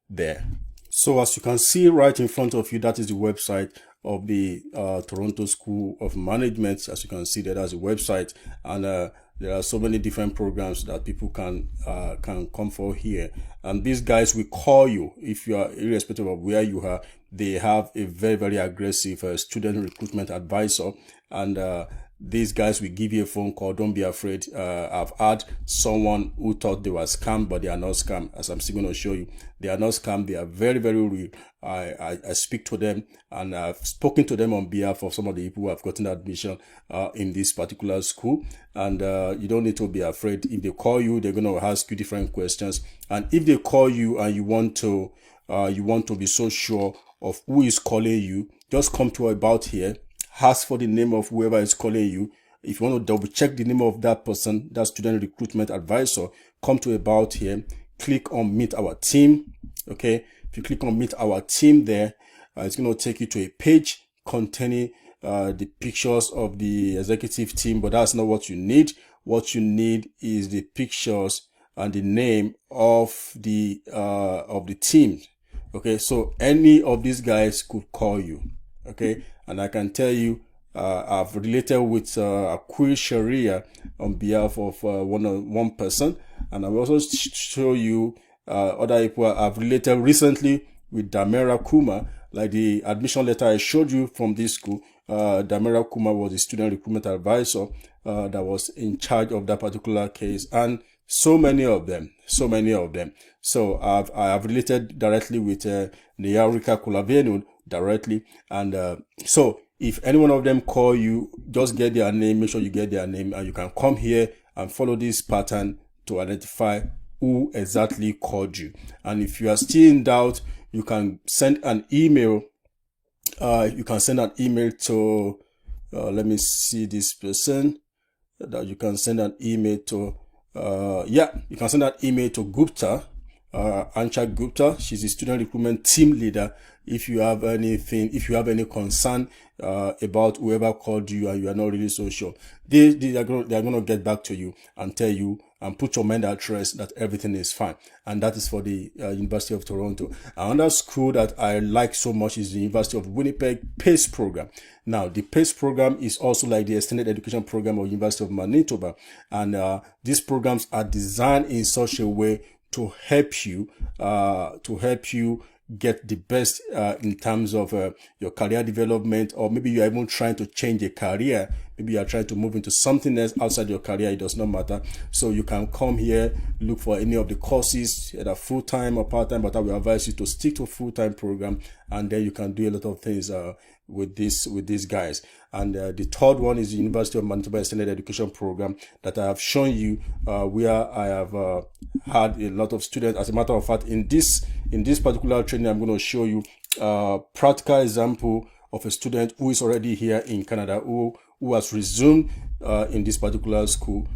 there. So as you can see right in front of you, that is the website of the Toronto School of Management. As you can see, that's a website, and there are so many different programs that people can come for here. And these guys will call you if you are, irrespective of where you are. They have a very, very aggressive student recruitment advisor, and these guys will give you a phone call. Don't be afraid. I've had someone who thought they were scammed, but they are not scammed. As I'm still going to show you, they are not scammed. They are very, very real. I speak to them, and I've spoken to them on behalf of some of the people who have gotten admission in this particular school. And you don't need to be afraid. If they call you, they're going to ask you different questions. And if they call you and you want to be so sure of who is calling you, just come to About Here. Ask for the name of whoever is calling you. If you want to double check the name of that person, that student recruitment advisor, come to About Here, click on Meet Our Team. Okay, if you click on Meet Our Team there, it's going to take you to a page containing the pictures of the executive team, but that's not what you need. What you need is the pictures and the name of the team. Okay, so any of these guys could call you. Okay, and I can tell you, I've related with Akui Sharia on behalf of one person, and I will also show you other people I've related recently with Damera Kuma, like the admission letter I showed you from this school. Damera Kuma was the student recruitment advisor that was in charge of that particular case, and so many of them. So I have related directly with Neyarika Kulavenu directly, and so if any one of them call you, just get their name, make sure you get their name, and you can come here and follow this pattern to identify who exactly called you. And if you are still in doubt, you can send an email. You can send an email to let me see this person that you can send an email to. You can send that email to Gupta, Ancha Gupta. She's a student recruitment team leader. If you have any concern about whoever called you and you are not really so sure, they are going to get back to you and tell you and put your mind at rest that everything is fine. And that is for the University of Toronto. Another school that I like so much is the University of Winnipeg PACE program. Now, the PACE program is also like the extended education program of University of Manitoba. And these programs are designed in such a way to help you get the best in terms of your career development, or maybe you're even trying to change a career. Maybe you're trying to move into something else outside your career. It does not matter. So you can come here, look for any of the courses, either full-time or part-time, but I will advise you to stick to a full-time program, and then you can do a lot of things with these guys. And the third one is the University of Manitoba Extended Education Program that I have shown you, where I have had a lot of students. As a matter of fact, in this particular training, I'm going to show you a practical example of a student who is already here in Canada, who has resumed in this particular school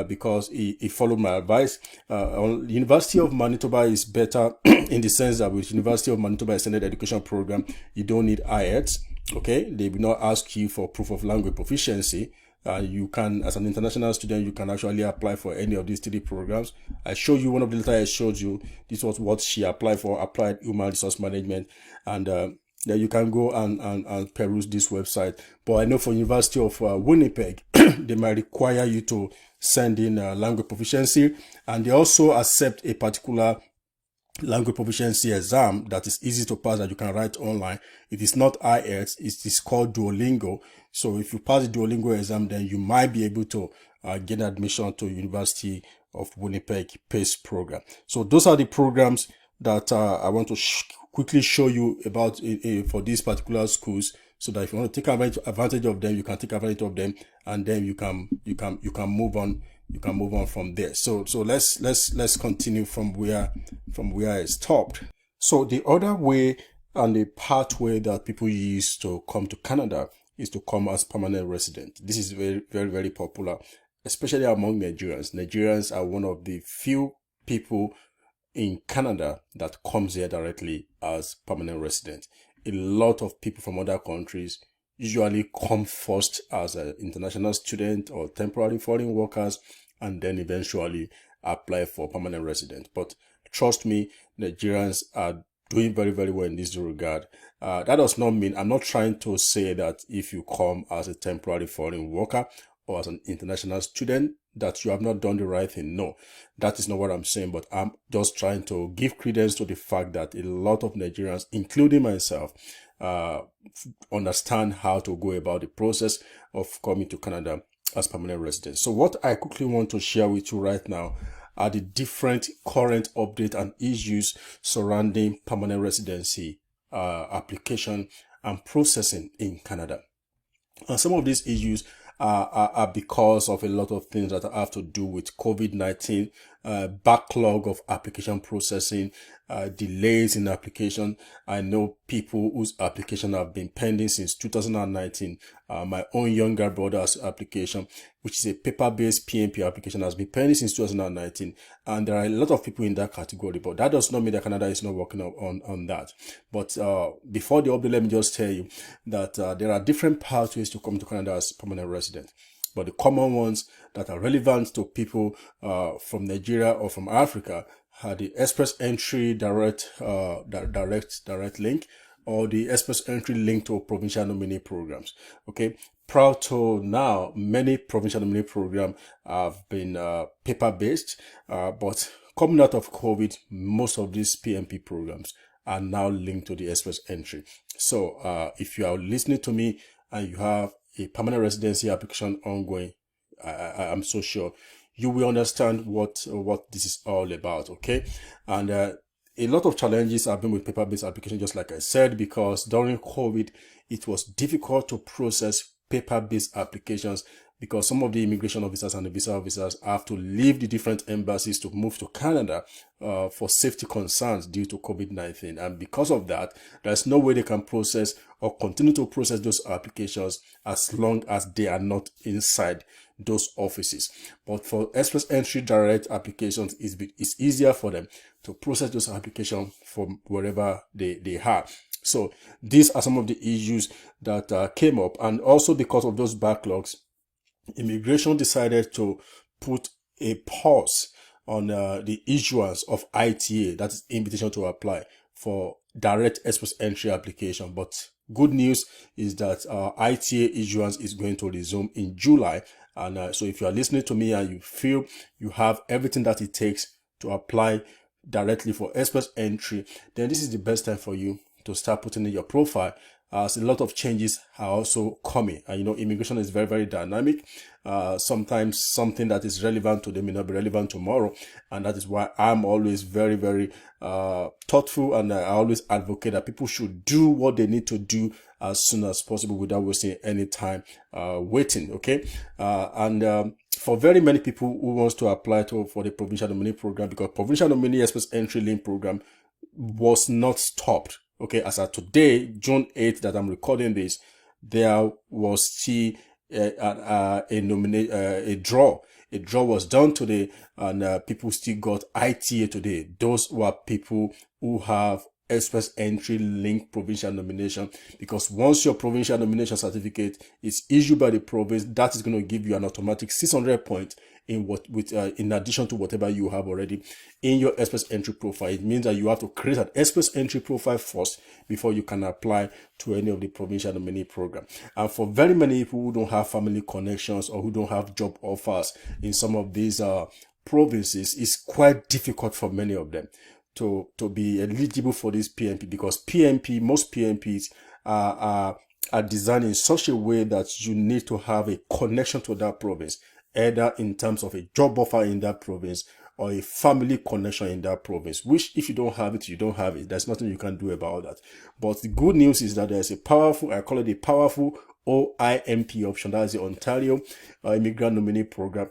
because he followed my advice. University of Manitoba is better in the sense that with University of Manitoba Extended Education Program, you don't need IELTS. Okay, they will not ask you for proof of language proficiency. You can, as an international student, you can actually apply for any of these 3 programs. I showed you one of the letters I showed you. This was what she applied for, applied human resource management, and then you can go and peruse this website. But I know for University of Winnipeg, they might require you to send in language proficiency, and they also accept a particular language proficiency exam that is easy to pass, that you can write online. It is not IELTS, it is called Duolingo. So if you pass the Duolingo exam, then you might be able to get admission to University of Winnipeg PACE program. So those are the programs that I want to quickly show you about for these particular schools, so that if you want to take advantage of them, you can take advantage of them, and then you can move on. You can move on from there. So let's continue from where I stopped. So the other way and the pathway that people use to come to Canada is to come as permanent resident. This is very, very, very popular, especially among Nigerians. Nigerians are one of the few people in Canada that comes here directly as permanent resident. A lot of people from other countries usually come first as an international student or temporary foreign workers, and then eventually apply for permanent resident. But trust me, Nigerians are doing very, very well in this regard. That does not mean, I'm not trying to say that if you come as a temporary foreign worker or as an international student, that you have not done the right thing. No, that is not what I'm saying, but I'm just trying to give credence to the fact that a lot of Nigerians, including myself, understand how to go about the process of coming to Canada as permanent residents. So what I quickly want to share with you right now are the different current updates and issues surrounding permanent residency application and processing in Canada. And some of these issues are because of a lot of things that have to do with COVID-19, backlog of application processing, delays in application. I know people whose application have been pending since 2019. My own younger brother's application, which is a paper-based PNP application, has been pending since 2019. And there are a lot of people in that category, but that does not mean that Canada is not working on that. But before the update, let me just tell you that there are different pathways to come to Canada as permanent resident. But the common ones that are relevant to people from Nigeria or from Africa are the express entry direct link, or the express entry link to provincial nominee programs. Okay, prior to now, many provincial nominee programs have been paper-based, but coming out of COVID, most of these PNP programs are now linked to the express entry. So if you are listening to me and you have a permanent residency application ongoing, I'm so sure you will understand what this is all about. Okay, and a lot of challenges have been with paper-based application, just like I said, because during COVID it was difficult to process paper-based applications because some of the immigration officers and the visa officers have to leave the different embassies to move to Canada for safety concerns due to COVID-19. And because of that, there's no way they can process or continue to process those applications as long as they are not inside those offices. But for express entry direct applications, it's easier for them to process those applications from wherever they are. So these are some of the issues that came up. And also because of those backlogs, immigration decided to put a pause on the issuance of ITA, that is invitation to apply, for direct express entry application. But good news is that ITA issuance is going to resume in July. And so if you are listening to me and you feel you have everything that it takes to apply directly for express entry, then this is the best time for you to start putting in your profile, as a lot of changes are also coming. And you know, immigration is very, very dynamic. Sometimes something that is relevant today may not be relevant tomorrow. And that is why I'm always very, very thoughtful, and I always advocate that people should do what they need to do as soon as possible without wasting any time waiting. Okay. For very many people who wants to apply for the provincial nominee program, because provincial nominee express entry link program was not stopped. Okay, as of today, June 8th, that I'm recording this, there was still a draw. A draw was done today, and people still got ITA today. Those were people who have express entry link provincial nomination, because once your provincial nomination certificate is issued by the province, that is going to give you an automatic 600 points in addition to whatever you have already in your express entry profile. It means that you have to create an express entry profile first before you can apply to any of the provincial nominee program. And for very many people who don't have family connections or who don't have job offers in some of these provinces, it's quite difficult for many of them to be eligible for this PNP, because most PNPs are designed in such a way that you need to have a connection to that province, either in terms of a job offer in that province or a family connection in that province, which if you don't have it, you don't have it. There's nothing you can do about that. But the good news is that there's a powerful, I call it a powerful OIMP option. That is the Ontario Immigrant Nominee Program,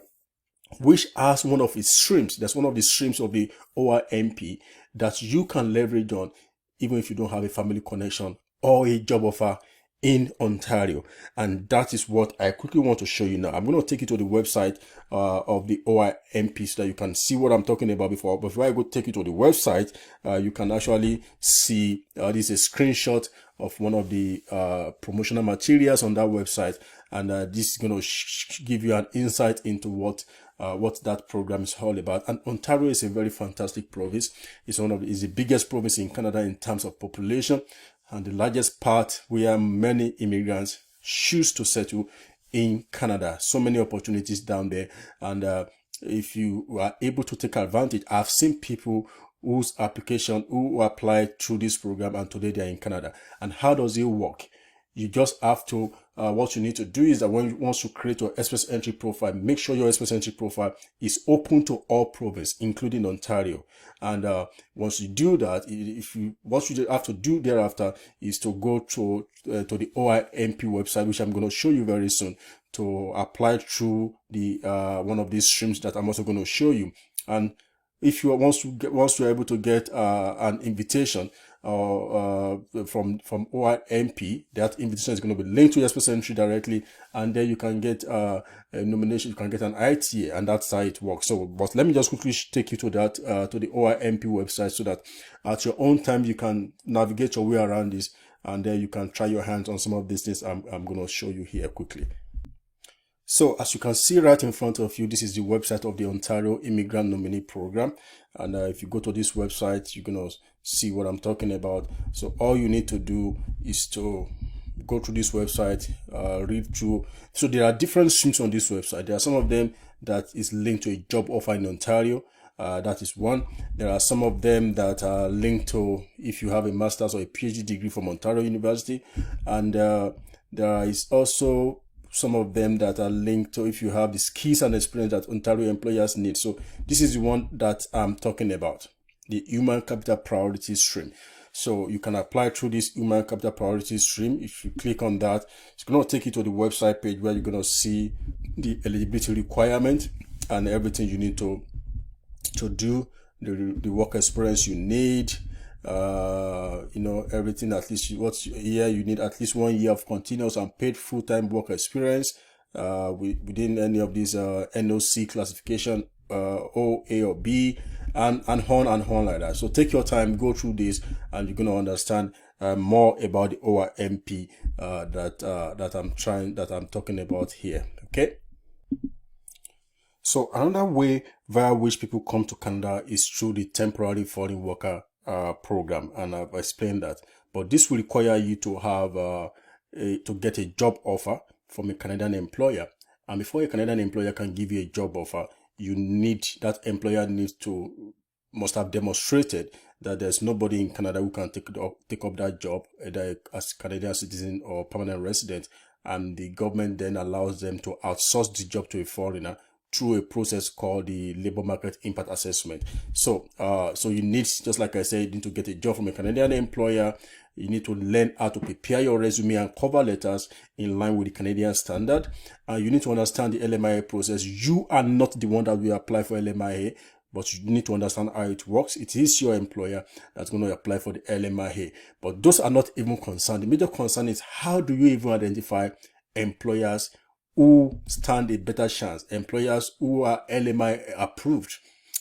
which has one of its streams. That's one of the streams of the OIMP that you can leverage on, even if you don't have a family connection or a job offer in Ontario. And that is what I quickly want to show you now. I'm going to take you to the website of the OIMP so that you can see what I'm talking about. Before I go take you to the website, you can actually see this is a screenshot of one of the promotional materials on that website, and this is going to give you an insight into what what that program is all about. And Ontario is a very fantastic province. It's is the biggest province in Canada in terms of population, and the largest part where many immigrants choose to settle in Canada. So many opportunities down there, and if you are able to take advantage, I've seen people who applied through this program and today they're in Canada. And how does it work? You just have to, what you need to do is that once you create your express entry profile, make sure your express entry profile is open to all provinces, including Ontario. And once you do that, what you have to do thereafter is to go to the OIMP website, which I'm going to show you very soon, to apply through the one of these streams that I'm also going to show you. And if you once you're able to get an invitation from OIMP, that invitation is going to be linked to your express entry directly, and then you can get a nomination, you can get an ITA, and that's how it works. So, but let me just quickly take you to that to the OIMP website, so that at your own time you can navigate your way around this, and then you can try your hands on some of these things I'm going to show you here quickly. So as you can see right in front of you, this is the website of the Ontario Immigrant Nominee Program. And if you go to this website, you're going to see what I'm talking about. So all you need to do is to go to this website, read through. So there are different streams on this website. There are some of them that is linked to a job offer in Ontario. That is one. There are some of them that are linked to if you have a master's or a PhD degree from Ontario University. And there is also some of them that are linked to if you have the skills and experience that Ontario employers need. So this is the one that I'm talking about, the human capital priority stream. So you can apply through this human capital priority stream. If you click on that, it's going to take you to the website page where you're going to see the eligibility requirement and everything you need to do, the work experience you need, everything. At least you need at least 1 year of continuous and paid full-time work experience within any of these NOC classification, O, A, or B, and on like that. So take your time, go through this, and you're going to understand more about the OIMP that I'm talking about here. Okay. So another way via which people come to Canada is through the temporary foreign worker program, and I've explained that. But this will require you to have to get a job offer from a Canadian employer, and before a Canadian employer can give you a job offer, that employer must have demonstrated that there's nobody in Canada who can take up that job, either as Canadian citizen or permanent resident, and the government then allows them to outsource the job to a foreigner through a process called the labor market impact assessment. So you need, just like I said, you need to get a job from a Canadian employer. You need to learn how to prepare your resume and cover letters in line with the Canadian standard. You need to understand the LMIA process. You are not the one that will apply for LMIA, but you need to understand how it works. It is your employer that's going to apply for the LMIA. But those are not even concerned. The major concern is, how do you even identify employers who stand a better chance, employers who are LMI approved?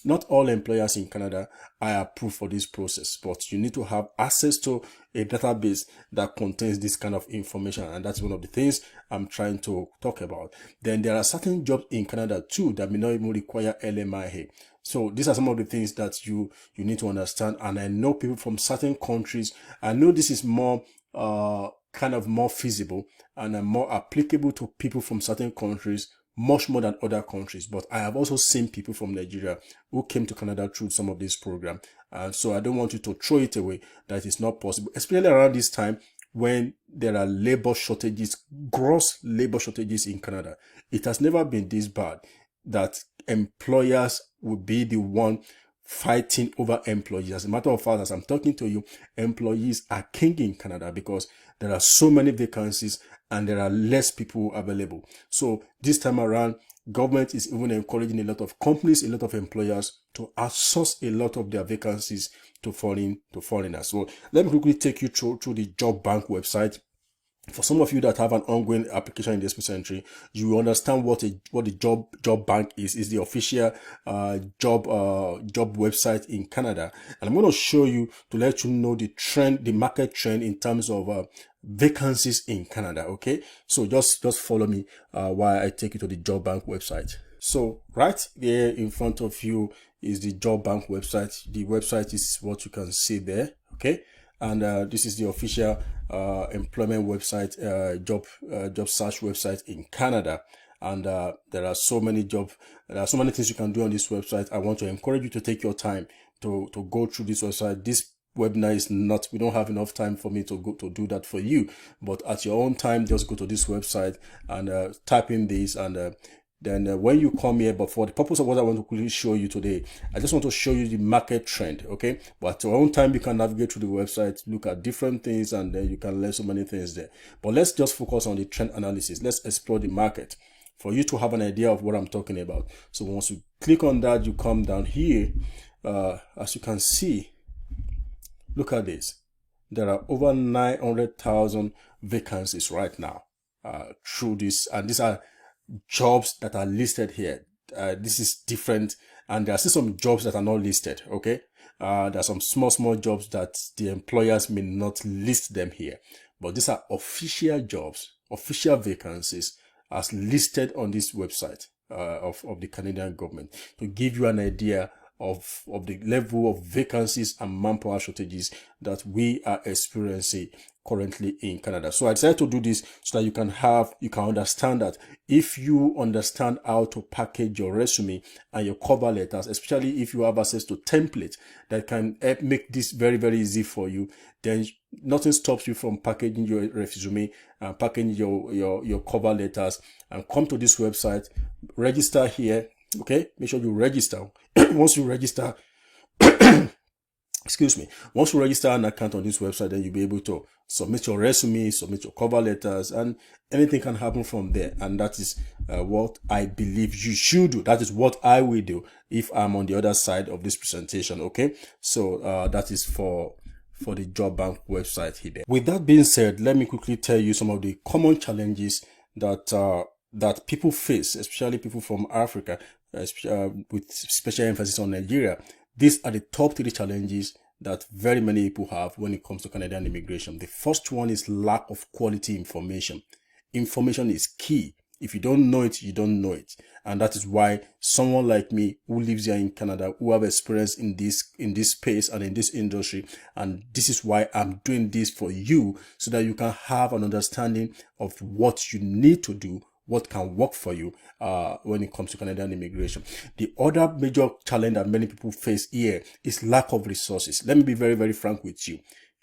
Not all employers in Canada are approved for this process, but you need to have access to a database that contains this kind of information, and that's one of the things I'm trying to talk about. Then there are certain jobs in Canada too that may not even require LMIA. So these are some of the things that you need to understand. And I know people from certain countries, I know this is more kind of more feasible and more applicable to people from certain countries, much more than other countries. But I have also seen people from Nigeria who came to Canada through some of this program. So I don't want you to throw it away, that is not possible, especially around this time when there are labor shortages, gross labor shortages in Canada. It has never been this bad that employers will be the one fighting over employees. As a matter of fact, as I'm talking to you, employees are king in Canada because there are so many vacancies and there are less people available. So this time around, government is even encouraging a lot of companies, a lot of employers to outsource a lot of their vacancies to foreigners. So let me quickly take you through the job bank website. For some of you that have an ongoing application in the express entry, you will understand what the job bank is. Is the official job website in Canada, and I'm going to show you to let you know the market trend in terms of vacancies in Canada. Okay, so just follow me while I take you to the job bank website. So right there in front of you is the job bank website. The website is what you can see there. Okay. And this is the official employment website, job search website in Canada. And there are so many things you can do on this website. I want to encourage you to take your time to go through this website. This webinar is not, we don't have enough time for me to go to do that for you, but at your own time, just go to this website and type in this, and then when you come here, but for the purpose of what I want to quickly show you today, I just want to show you the market trend. Okay, but at your own time, you can navigate through the website, look at different things, and then you can learn so many things there. But let's just focus on the trend analysis. Let's explore the market for you to have an idea of what I'm talking about. So once you click on that, you come down here. As you can see, look at this. There are over 900,000 vacancies right now through this, and these are jobs that are listed here. This is different, and there are still some jobs that are not listed. Okay, there are some small jobs that the employers may not list them here, but these are official jobs, official vacancies as listed on this website of the Canadian government, to give you an idea of the level of vacancies and manpower shortages that we are experiencing currently in Canada. So I decided to do this so that you can understand that if you understand how to package your resume and your cover letters, especially if you have access to templates that can help make this very, very easy for you, then nothing stops you from packaging your resume and packaging your cover letters, and come to this website, register here. Okay, make sure you register. Once you register, excuse me, once you register an account on this website, then you'll be able to submit your resume, submit your cover letters, and anything can happen from there. And that is what I believe you should do. That is what I will do if I'm on the other side of this presentation. Okay, so that is for the job bank website here. With that being said, let me quickly tell you some of the common challenges that people face, especially people from Africa, with special emphasis on Nigeria. These are the top 3 challenges that very many people have when it comes to Canadian immigration. The first one is lack of quality information. Information is key. If you don't know it, you don't know it. And that is why someone like me who lives here in Canada, who have experience in this space and in this industry, and this is why I'm doing this for you, so that you can have an understanding of what you need to do, what can work for you when it comes to Canadian immigration. The other major challenge that many people face here is lack of resources. Let me be very, very frank with you.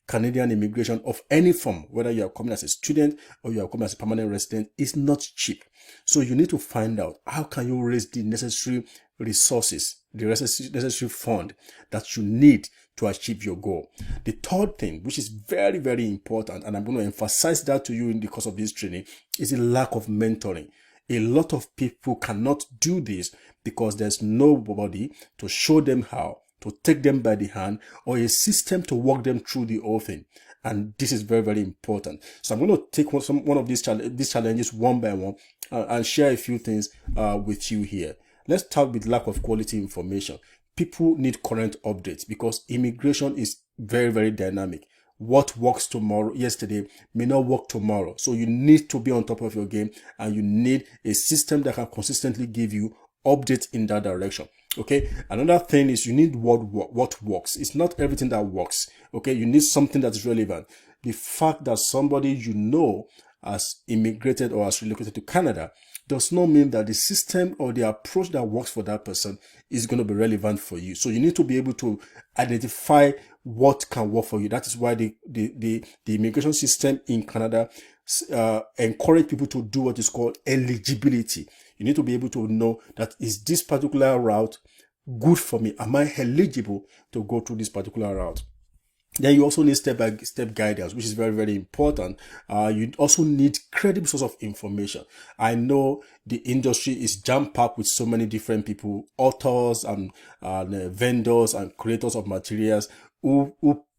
Canadian immigration of any form, whether you are coming as a student or you are coming as a permanent resident, is not cheap. So you need to find out how can you raise the necessary resources, the necessary fund that you need to achieve your goal. The third thing, which is very, very important, and I'm going to emphasize that to you in the course of this training, is the lack of mentoring. A lot of people cannot do this because there's nobody to show them how, to take them by the hand, or a system to walk them through the whole thing. And this is very, very important. So I'm going to take one of these challenges one by one and share a few things with you here. Let's start with lack of quality information. People need current updates because immigration is very, very dynamic. What works yesterday may not work tomorrow. So you need to be on top of your game, and you need a system that can consistently give you updates in that direction. Okay, another thing is you need what works. It's not everything that works. Okay, you need something that's relevant. The fact that somebody you know has immigrated or has relocated to Canada does not mean that the system or the approach that works for that person is going to be relevant for you. So you need to be able to identify what can work for you. That is why the immigration system in Canada encourage people to do what is called eligibility. You need to be able to know that, is this particular route good for me? Am I eligible to go through this particular route? Then you also need step-by-step guidance, which is very, very important. You also need credible source of information. I know the industry is jam-packed with so many different people, authors and vendors and creators of materials who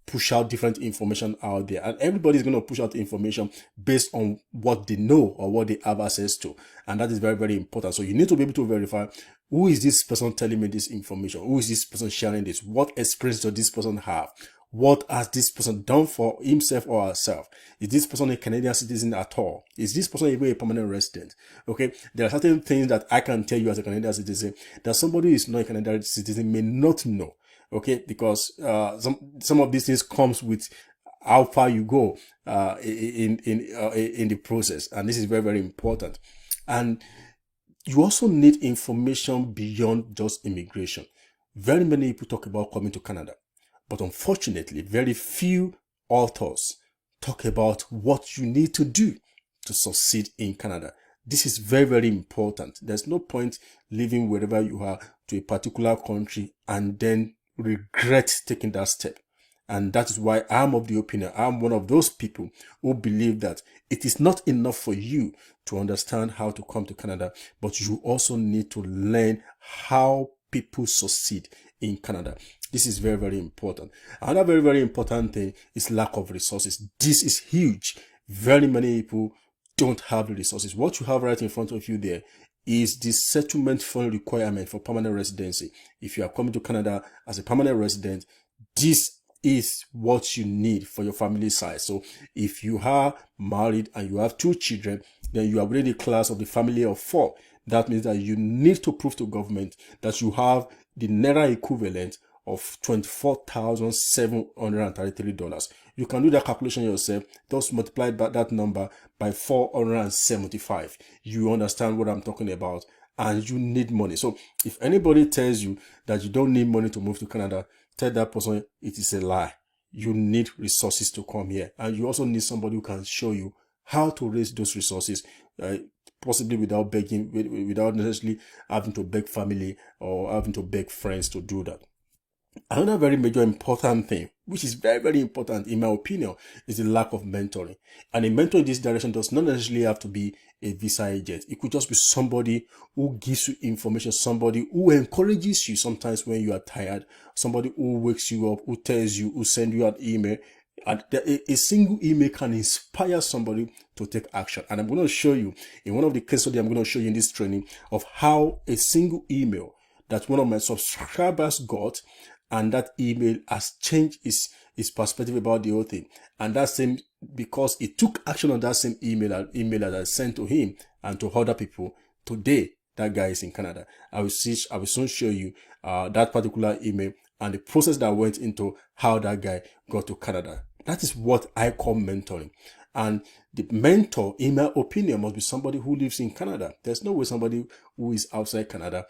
push out different information out there, and everybody's going to push out information based on what they know or what they have access to, and that is very, very important. So you need to be able to verify, who is this person telling me this information? Who is this person sharing this? What experience does this person have? What has this person done for himself or herself? Is this person a Canadian citizen at all? Is this person even a permanent resident? Okay, there are certain things that I can tell you as a Canadian citizen that somebody who is not a Canadian citizen may not know. Okay, because some of these things comes with how far you go in the process, and this is very, very important. And you also need information beyond just immigration. Very many people talk about coming to Canada, but unfortunately, very few authors talk about what you need to do to succeed in Canada. This is very, very important. There's no point living wherever you are to a particular country and then regret taking that step. And that is why I'm of the opinion, I'm one of those people who believe that it is not enough for you to understand how to come to Canada, but you also need to learn how people succeed in Canada. This is very, very important. Another very, very important thing is lack of resources. This is huge. Very many people don't have the resources. What you have right in front of you there is the settlement fund requirement for permanent residency. If you are coming to Canada as a permanent resident, this is what you need for your family size. So if you are married and you have 2 children, then you are within the class of the family of 4. That means that you need to prove to government that you have the Naira equivalent of $24,733. You can do that calculation yourself. Just multiply that number by 475. You understand what I'm talking about, and you need money. So if anybody tells you that you don't need money to move to Canada, tell that person it is a lie. You need resources to come here, and you also need somebody who can show you how to raise those resources, possibly without begging, without necessarily having to beg family or having to beg friends to do that. Another very major important thing, which is very, very important in my opinion, is the lack of mentoring. And a mentor in this direction does not necessarily have to be a visa agent. It could just be somebody who gives you information, somebody who encourages you sometimes when you are tired, somebody who wakes you up, who tells you, who sends you an email. And a single email can inspire somebody to take action. And I'm going to show you in one of the case studies I'm going to show you in this training of how a single email that one of my subscribers got, and that email has changed his perspective about the whole thing. And that same, because he took action on that same email that I sent to him and to other people. Today, that guy is in Canada. I will soon show you that particular email and the process that went into how that guy got to Canada. That is what I call mentoring. And the mentor, in my opinion, must be somebody who lives in Canada. There's no way somebody who is outside Canada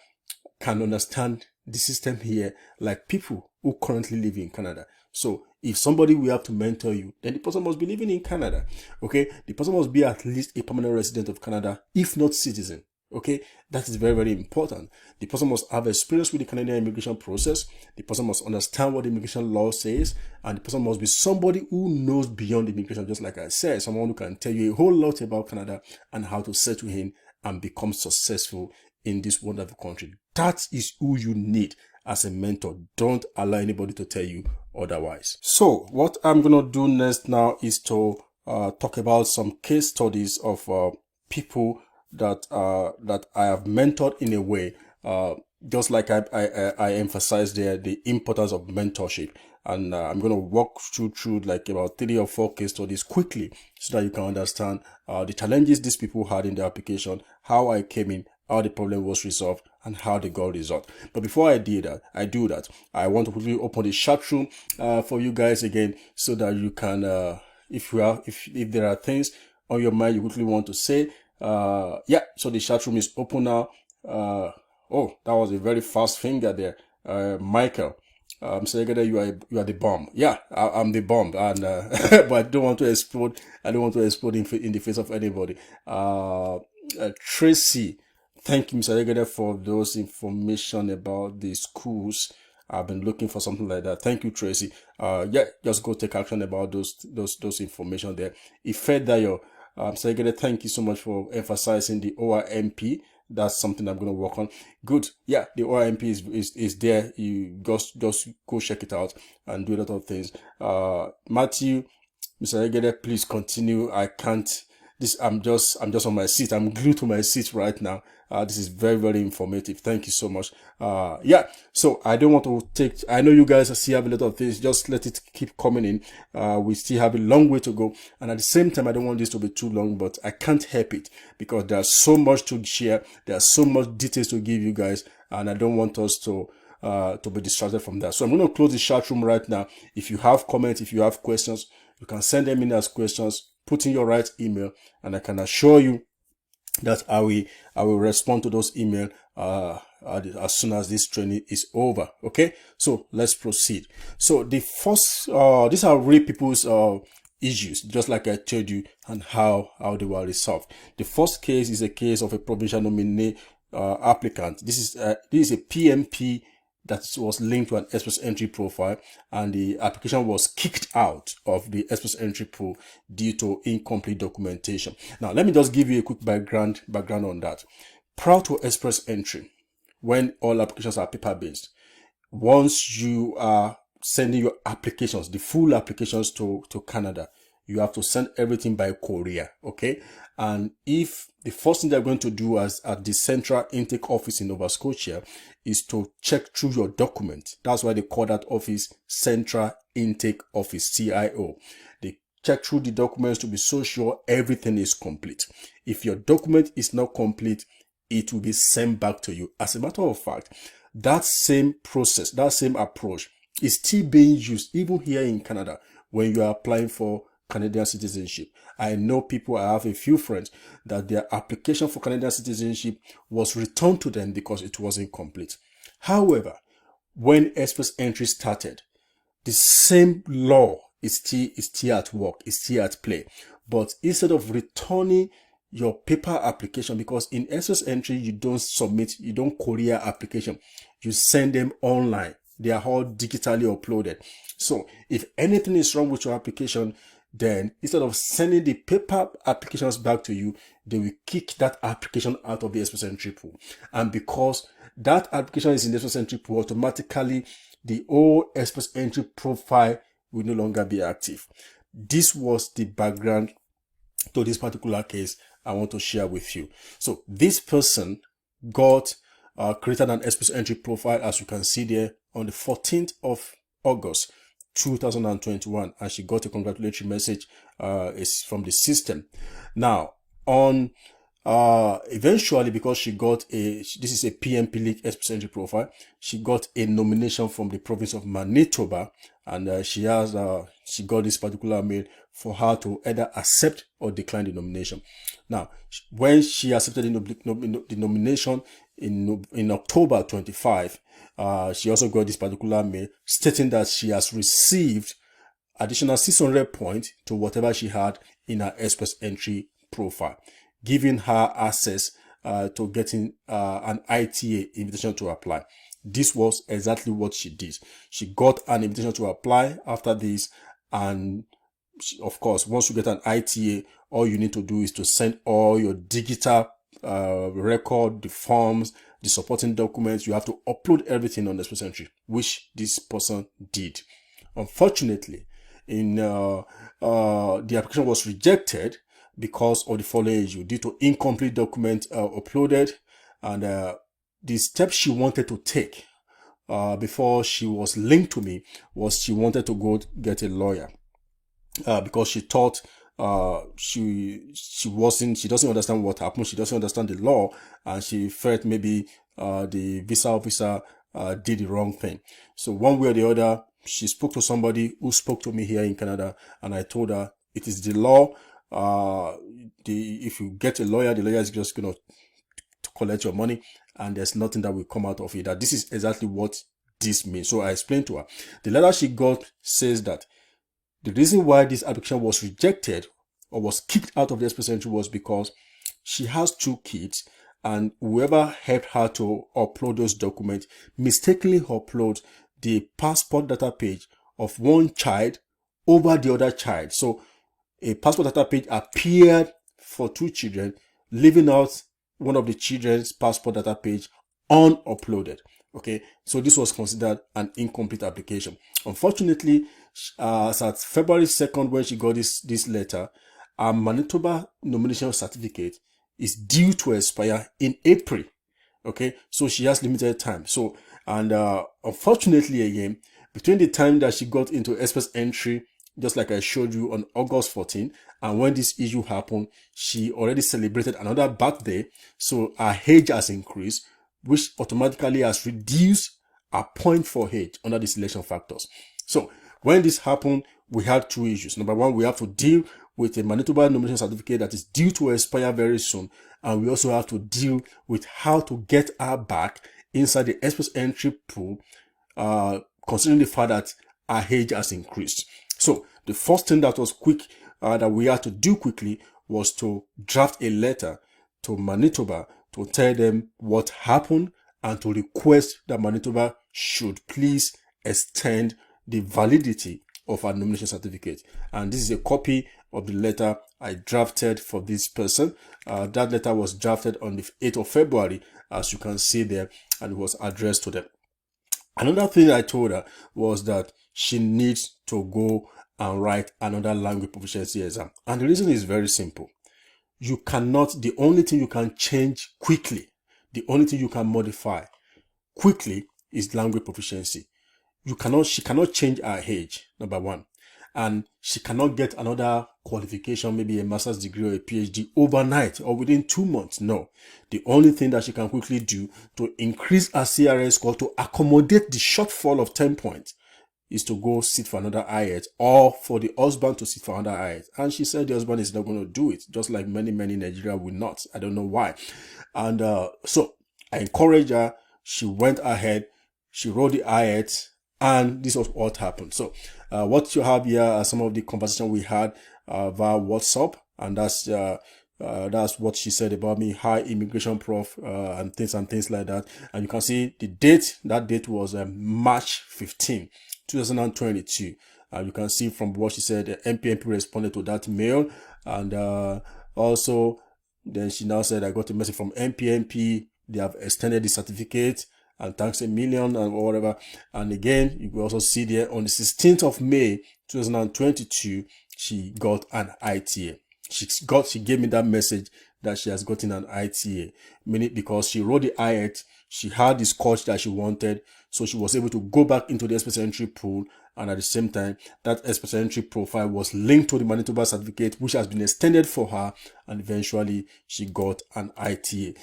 can understand the system here like people who currently live in Canada. So if somebody will have to mentor you, then the person must be living in Canada. Okay, the person must be at least a permanent resident of Canada, if not citizen. Okay, that is very, very important. The person must have experience with the Canadian immigration process. The person must understand what the immigration law says, and the person must be somebody who knows beyond immigration, just like I said, someone who can tell you a whole lot about Canada and how to settle in and become successful in this wonderful country. That is who you need as a mentor. Don't allow anybody to tell you otherwise. So what I'm going to do next now is to talk about some case studies of people that I have mentored in a way, just like I emphasized there, the importance of mentorship. And I'm going to walk through like about 3 or 4 case studies quickly so that you can understand the challenges these people had in their application, how I came in, how the problem was resolved, and how they got resolved. But before I do that, I want to quickly open the chat room for you guys again, so that you can, if there are things on your mind you quickly want to say, yeah. So the chat room is open now. Oh, that was a very fast finger there, Michael. Segede, you are the bomb. Yeah, I'm the bomb, and but I don't want to explode. I don't want to explode in the face of anybody. Tracy, thank you, Mr. Segede, for those information about the schools. I've been looking for something like that. Thank you, Tracy. Yeah, just go take action about those information there. Ifedayo, Segede, thank you so much for emphasizing the ORMP. That's something I'm going to work on. Good. Yeah, the ORMP is there. You just go check it out and do a lot of things. Matthew, Mr. Egede, please continue. I can't I'm just on my seat. I'm glued to my seat right now. This is very, very informative. Thank you so much. Yeah. So I don't want to take, I know you guys still have a lot of things. Just let it keep coming in. We still have a long way to go. And at the same time, I don't want this to be too long, but I can't help it because there's so much to share. There's so much details to give you guys. And I don't want us to be distracted from that. So I'm going to close the chat room right now. If you have comments, if you have questions, you can send them in as questions. Put in your right email, and I can assure you that I will respond to those emails as soon as this training is over. Okay, so let's proceed. So the first, these are real people's issues, just like I told you, and how they were resolved. The first case is a case of a provincial nominee applicant. This is a PMP that was linked to an express entry profile, and the application was kicked out of the express entry pool due to incomplete documentation. Now, let me just give you a quick background on that. Prior to express entry, when all applications are paper-based, once you are sending your applications, the full applications to Canada, you have to send everything by courier, okay? And if the first thing they're going to do at the central intake office in Nova Scotia is to check through your document. That's why they call that office Central Intake Office, CIO. They check through the documents to be so sure everything is complete. If your document is not complete, it will be sent back to you. As a matter of fact, that same process, that same approach is still being used even here in Canada when you are applying for Canadian citizenship. I know people, I have a few friends that their application for Canadian citizenship was returned to them because it wasn't complete. However, when express entry started, the same law is still at work, is still at play. But instead of returning your paper application, because in express entry, you don't submit, you don't courier application, you send them online. They are all digitally uploaded. So if anything is wrong with your application, then instead of sending the paper applications back to you, they will kick that application out of the express entry pool. And because that application is in the express entry pool, automatically the old express entry profile will no longer be active. This was the background to this particular case I want to share with you. So this person got created an express entry profile, as you can see there, on the 14th of August 2021, and she got a congratulatory message is from the system. Now, on eventually, because she got this is a PMP League express entry profile, she got a nomination from the province of Manitoba, and she got this particular mail for her to either accept or decline the nomination. Now, when she accepted the nomination in October 25, she also got this particular mail stating that she has received additional 600 points to whatever she had in her express entry profile, giving her access to getting an ITA invitation to apply. This was exactly what she did. She got an invitation to apply after this, and of course, once you get an ITA, all you need to do is to send all your digital record, the forms, the supporting documents. You have to upload everything on the express entry, which this person did. Unfortunately, the application was rejected because of the following issue: due to incomplete document uploaded, and the step she wanted to take before she was linked to me was she wanted to go get a lawyer because she thought she doesn't understand what happened, she doesn't understand the law, and she felt maybe the visa officer did the wrong thing. So one way or the other, she spoke to somebody who spoke to me here in Canada, and I told her it is the law. If you get a lawyer, the lawyer is just going to collect your money, and there's nothing that will come out of it. That this is exactly what this means. So I explained to her. The letter she got says that the reason why this application was rejected or was kicked out of the express entry was because she has 2 kids, and whoever helped her to upload those documents mistakenly upload the passport data page of one child over the other child. So a passport data page appeared for 2 children, leaving out one of the children's passport data page unuploaded. Okay, so this was considered an incomplete application. Unfortunately, as at February 2nd, when she got this letter, our Manitoba nomination certificate is due to expire in April. Okay, so she has limited time. So, and unfortunately, again, between the time that she got into express entry, just like I showed you on August 14, and when this issue happened, she already celebrated another birthday. So her age has increased, which automatically has reduced a point for age under the selection factors. So when this happened, we had two issues. Number one, we have to deal with a Manitoba nomination certificate that is due to expire very soon. And we also have to deal with how to get her back inside the express entry pool, considering the fact that her age has increased. So the first thing that was quick, that we had to do quickly, was to draft a letter to Manitoba to tell them what happened and to request that Manitoba should please extend the validity of our nomination certificate. And this is a copy of the letter I drafted for this person. That letter was drafted on the 8th of February, as you can see there, and it was addressed to them. Another thing I told her was that she needs to go and write another language proficiency exam. And the reason is very simple. You cannot, the only thing you can change quickly, the only thing you can modify quickly is language proficiency. She cannot change her age, number one. And she cannot get another qualification, maybe a master's degree or a PhD overnight or within 2 months. No. The only thing that she can quickly do to increase her CRS score to accommodate the shortfall of 10 points is to go sit for another IELTS, or for the husband to sit for another IELTS. And she said the husband is not going to do it, just like many in Nigeria will not. I don't know why. And so I encouraged her. She went ahead. She wrote the IELTS. And this was what happened. So what you have here are some of the conversation we had via WhatsApp. And that's what she said about me, high immigration prof, and things like that. And you can see the date. That date was March 15, 2022. You can see from what she said, MPMP responded to that mail. And also, then she now said, I got a message from MPMP. They have extended the certificate, and thanks a million and whatever. And again, you will also see there on the 16th of May 2022, she got an ITA. She gave me that message that she has gotten an ITA, meaning because she wrote the IELTS, she had this course that she wanted, so she was able to go back into the express entry pool, and at the same time, that express entry profile was linked to the Manitoba certificate, which has been extended for her, and eventually she got an ITA.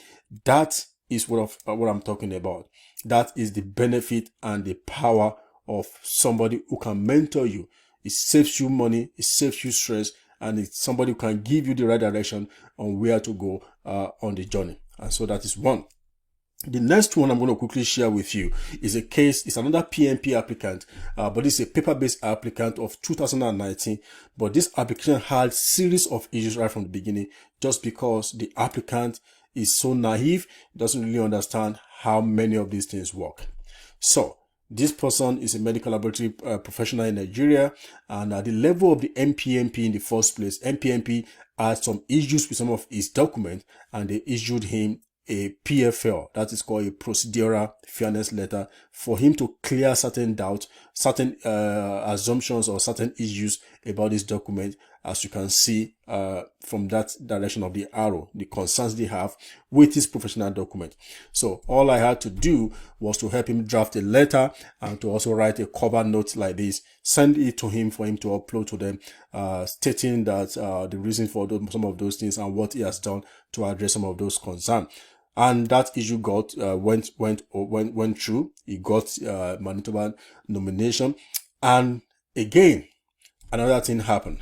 That is what I'm talking about. That is the benefit and the power of somebody who can mentor you. It saves you money, it saves you stress, and it's somebody who can give you the right direction on where to go on the journey. And so that is one. The next one I'm going to quickly share with you is a case. It's another PMP applicant, but it's a paper-based applicant of 2019. But this application had series of issues right from the beginning, just because the applicant is so naive, doesn't really understand how many of these things work. So this person is a medical laboratory professional in Nigeria, and at the level of the MPMP in the first place, MPMP had some issues with some of his documents, and they issued him a PFL, that is called a procedural fairness letter, for him to clear certain doubts, certain assumptions, or certain issues about this document. As you can see from that direction of the arrow, the concerns they have with his professional document. So all I had to do was to help him draft a letter and to also write a cover note like this, send it to him for him to upload to them, stating that the reason for some of those things and what he has done to address some of those concerns. And that issue got went through. He got Manitoba nomination, and again another thing happened.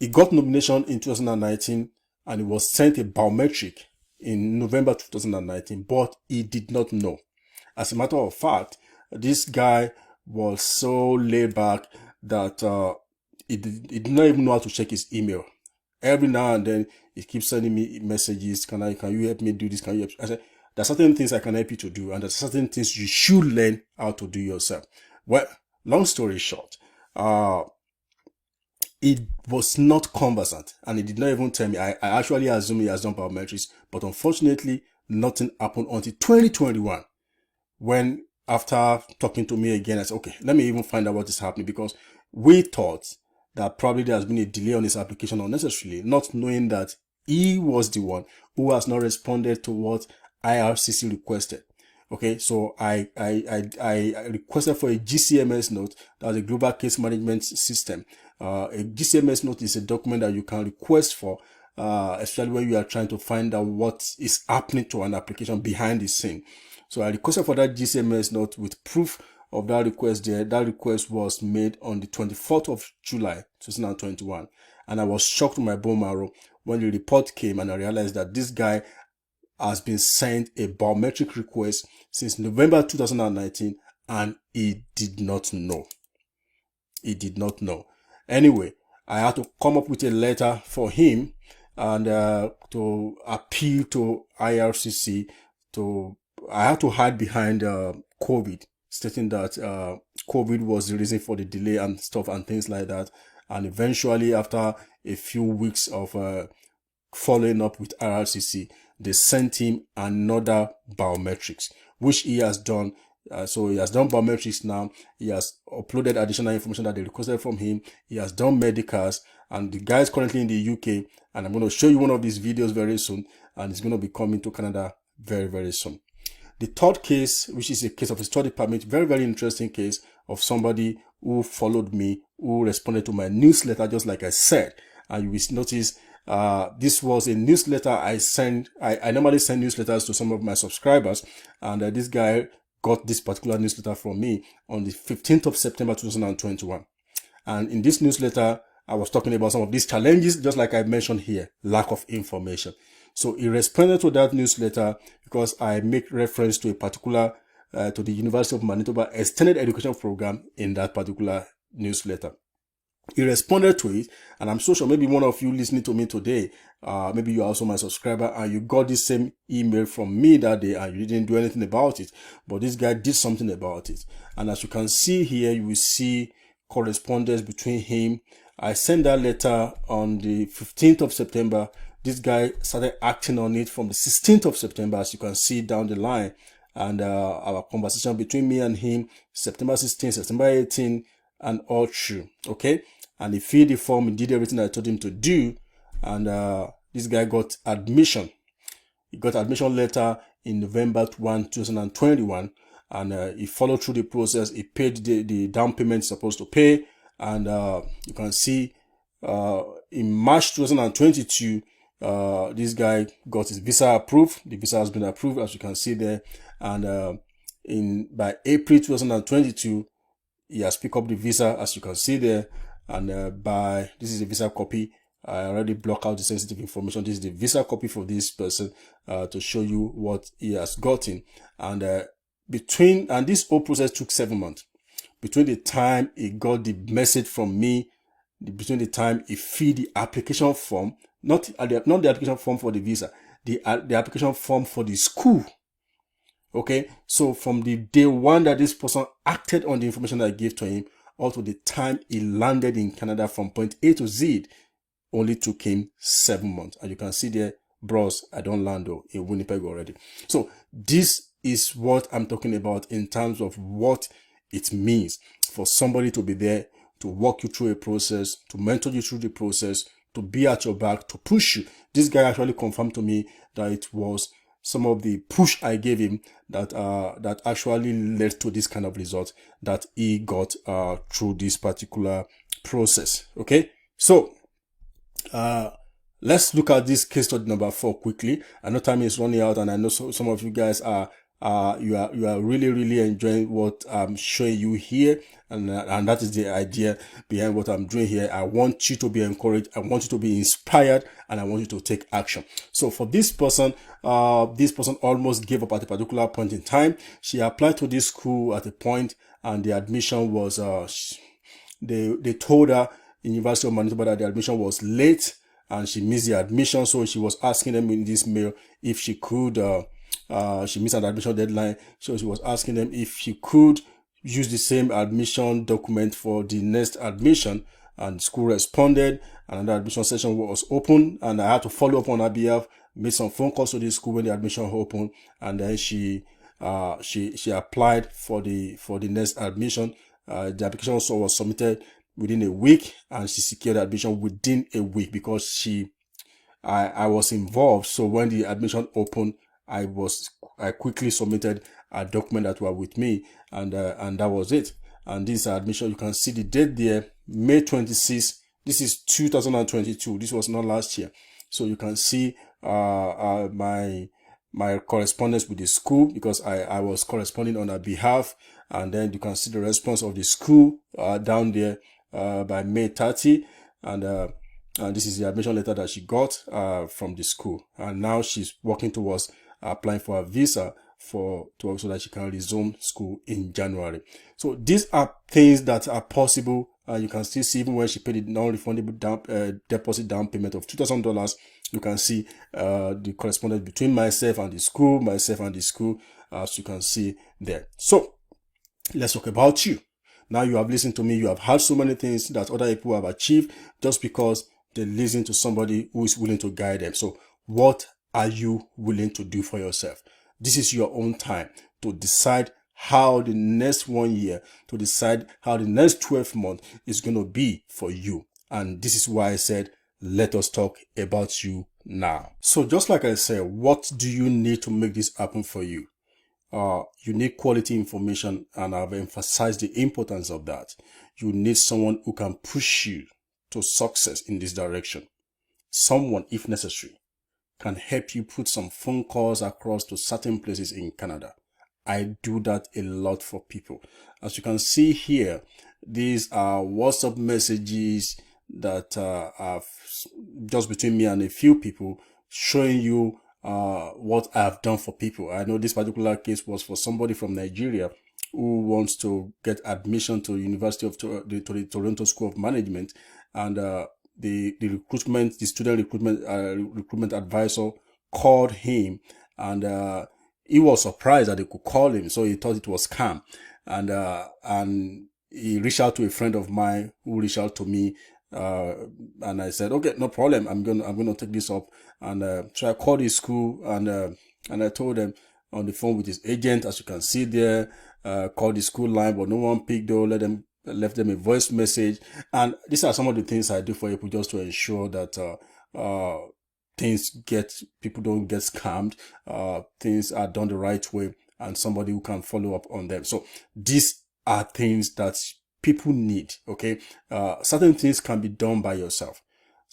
He got nomination in 2019, and he was sent a biometric in November 2019, but he did not know. As a matter of fact, this guy was so laid back that he did not even know how to check his email. Every now and then, he keeps sending me messages. Can you help me do this? Can you help? I said, there are certain things I can help you to do, and there are certain things you should learn how to do yourself. Well, long story short, he was not conversant, and he did not even tell me. I actually assumed he has done biometrics, but unfortunately, nothing happened until 2021, when after talking to me again, I said, okay, let me even find out what is happening, because we thought that probably there has been a delay on his application unnecessarily, not knowing that he was the one who has not responded to what IRCC requested. Okay, so I requested for a GCMS note, that's a global case management system. A GCMS note is a document that you can request for, especially when you are trying to find out what is happening to an application behind the scene. So I requested for that GCMS note with proof of that request there. That request was made on the 24th of July 2021. And I was shocked to my bone marrow when the report came and I realized that this guy has been sent a biometric request since November 2019 and he did not know. He did not know. Anyway, I had to come up with a letter for him and to appeal to IRCC. I had to hide behind COVID, stating that COVID was the reason for the delay and stuff and things like that. And eventually, after a few weeks of following up with IRCC, they sent him another biometrics, which he has done. So he has done biometrics now. He has uploaded additional information that they requested from him. He has done medicals, and the guy is currently in the UK. And I'm going to show you one of these videos very soon, and it's going to be coming to Canada very, very soon. The third case, which is a case of a study permit, very, very interesting case of somebody who followed me, who responded to my newsletter, just like I said. And you will notice this was a newsletter I send. I normally send newsletters to some of my subscribers, and this guy got this particular newsletter from me on the 15th of September 2021. And in this newsletter, I was talking about some of these challenges, just like I mentioned here, lack of information. So he responded to that newsletter because I make reference to a particular, to the University of Manitoba extended education program in that particular newsletter. He responded to it, and I'm so sure maybe one of you listening to me today, maybe you're also my subscriber and you got this same email from me that day and you didn't do anything about it, but this guy did something about it. And as you can see here, you will see correspondence between him. I sent that letter on the 15th of September. This guy started acting on it from the 16th of September, as you can see down the line. And our conversation between me and him, September 16, September 18, and all through. Okay. And he filled the form, he did everything I told him to do. And this guy got admission. He got admission letter in November 1, 2021. And he followed through the process. He paid the down payment he's supposed to pay. And you can see in March 2022, this guy got his visa approved. The visa has been approved, as you can see there. And by April 2022, he has picked up the visa, as you can see there. And this is a visa copy. I already blocked out the sensitive information. This is the visa copy for this person to show you what he has gotten. And this whole process took 7 months. Between the time he got the message from me, between the time he filled the application form, not the application form for the visa, the application form for the school. Okay, so from the day one that this person acted on the information that I gave to him, up to the time he landed in Canada from point A to Z, only took him 7 months. And you can see there, bros, I don't land in Winnipeg already. So this is what I'm talking about in terms of what it means for somebody to be there to walk you through a process, to mentor you through the process, to be at your back, to push you. This guy actually confirmed to me that it was some of the push I gave him that actually led to this kind of result that he got through this particular process. Okay, so let's look at this case study number 4 quickly. I know time is running out, and I know some of you guys are you are really enjoying what I'm showing you here, and that is the idea behind what I'm doing here. I want you to be encouraged, I want you to be inspired, and I want you to take action. So for this person almost gave up at a particular point in time. She applied to this school at a point, and the admission was they told her in University of Manitoba that the admission was late and she missed the admission. So she was asking them in this mail if she could she missed an admission deadline, so she was asking them if she could use the same admission document for the next admission, and the school responded, and the admission session was open, and I had to follow up on her behalf, made some phone calls to the school when the admission opened, and then she applied for the next admission. The application also was submitted within a week, and she secured admission within a week because I was involved. So when the admission opened, I quickly submitted a document that were with me, and that was it. And this admission, you can see the date there, May 26th. This is 2022. This was not last year. So you can see my correspondence with the school, because I was corresponding on her behalf. And then you can see the response of the school down there by May 30. And this is the admission letter that she got from the school. And now she's working towards applying for a visa so that she can resume school in January. So these are things that are possible. You can still see, even when she paid the non-refundable deposit down payment of $2,000, you can see the correspondence between myself and the school, as you can see there. So let's talk about you. Now you have listened to me. You have heard so many things that other people have achieved just because they listen to somebody who is willing to guide them. So what are you willing to do for yourself? This is your own time to decide how the next 1 year, to decide how the next 12 months is going to be for you. And this is why I said, let us talk about you now. So just like I said, what do you need to make this happen for you? You need quality information, and I've emphasized the importance of that. You need someone who can push you to success in this direction. Someone, if necessary, can help you put some phone calls across to certain places in Canada. I do that a lot for people. As you can see here, these are WhatsApp messages that are just between me and a few people, showing you what I have done for people. I know this particular case was for somebody from Nigeria who wants to get admission to the Toronto School of Management, and the student recruitment advisor called him, and he was surprised that they could call him, so he thought it was scam, and he reached out to a friend of mine who reached out to me, and I said, okay, no problem, I'm gonna take this up. And so I called his school, and I told them on the phone with his agent, as you can see there, called the school line, but no one picked though. Left them a voice message. And these are some of the things I do for people just to ensure that people don't get scammed, things are done the right way, and somebody who can follow up on them. So these are things that people need. Okay, certain things can be done by yourself.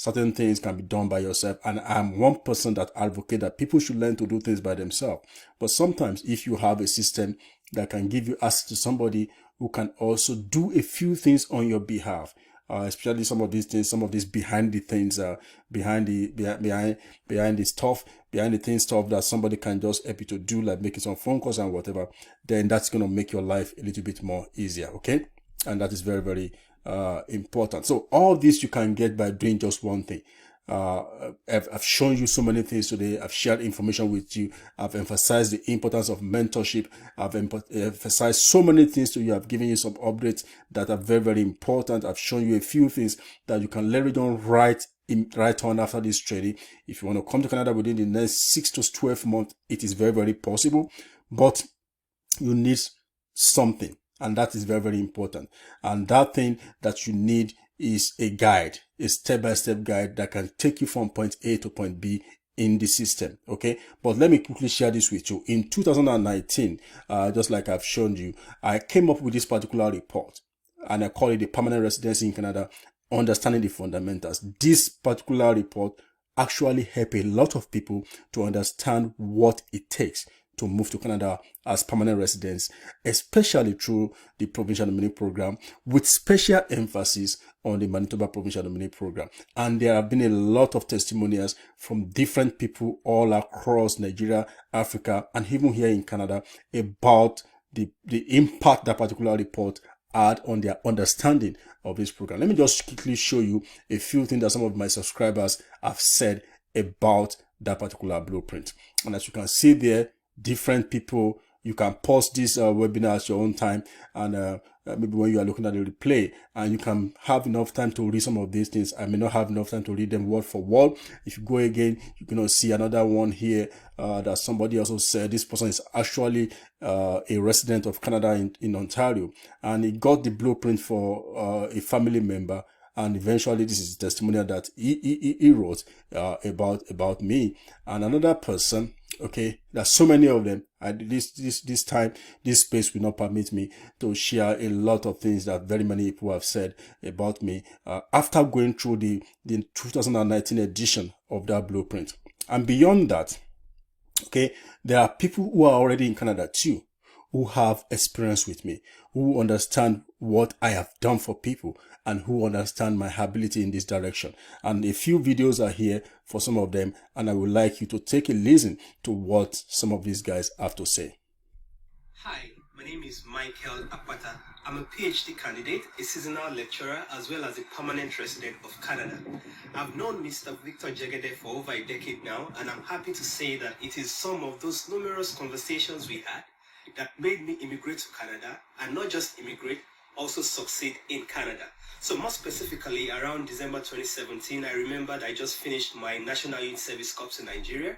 And I'm one person that advocate that people should learn to do things by themselves. But sometimes if you have a system that can give you access to somebody who can also do a few things on your behalf, especially some of these behind the stuff that somebody can just help you to do, like making some phone calls and whatever, then that's going to make your life a little bit more easier. Okay. And that is very, very important. So all this you can get by doing just one thing. I've shown you so many things today. I've shared information with you. I've emphasized the importance of mentorship. I've emphasized so many things to you. I've given you some updates that are very, very important. I've shown you a few things that you can leverage on right on after this training. If you want to come to Canada within the next 6 to 12 months, it is very, very possible, but you need something. And that is very, very important. And that thing that you need is a guide, a step-by-step guide that can take you from point A to point B in the system. Okay. But let me quickly share this with you. In 2019, just like I've shown you, I came up with this particular report, and I call it the Permanent Residency in Canada, Understanding the Fundamentals. This particular report actually helped a lot of people to understand what it takes to move to Canada as permanent residents, especially through the Provincial Nominee Program, with special emphasis on the Manitoba Provincial Nominee Program. And there have been a lot of testimonials from different people all across Nigeria, Africa, and even here in Canada about the impact that particular report had on their understanding of this program. Let me just quickly show you a few things that some of my subscribers have said about that particular blueprint. And as you can see there, different people, you can pause this webinar at your own time, and maybe when you are looking at the replay, and you can have enough time to read some of these things. I may not have enough time to read them word for word. If you go again, you're going to see another one here that somebody also said this person is actually a resident of Canada in Ontario, and he got the blueprint for a family member. And eventually, this is a testimonial that he wrote about me. And another person, okay, there's so many of them. This time, this space will not permit me to share a lot of things that very many people have said about me after going through the 2019 edition of that blueprint. And beyond that, okay, there are people who are already in Canada too, who have experience with me, who understand what I have done for people, and who understand my ability in this direction. And a few videos are here for some of them, and I would like you to take a listen to what some of these guys have to say. Hi, my name is Michael Apata. I'm a PhD candidate, a seasonal lecturer, as well as a permanent resident of Canada. I've known Mr. Victor Jegede for over a decade now, and I'm happy to say that it is some of those numerous conversations we had that made me immigrate to Canada, and not just immigrate, also succeed in Canada. So more specifically, around December 2017, I remembered I just finished my National Youth Service Corps in Nigeria.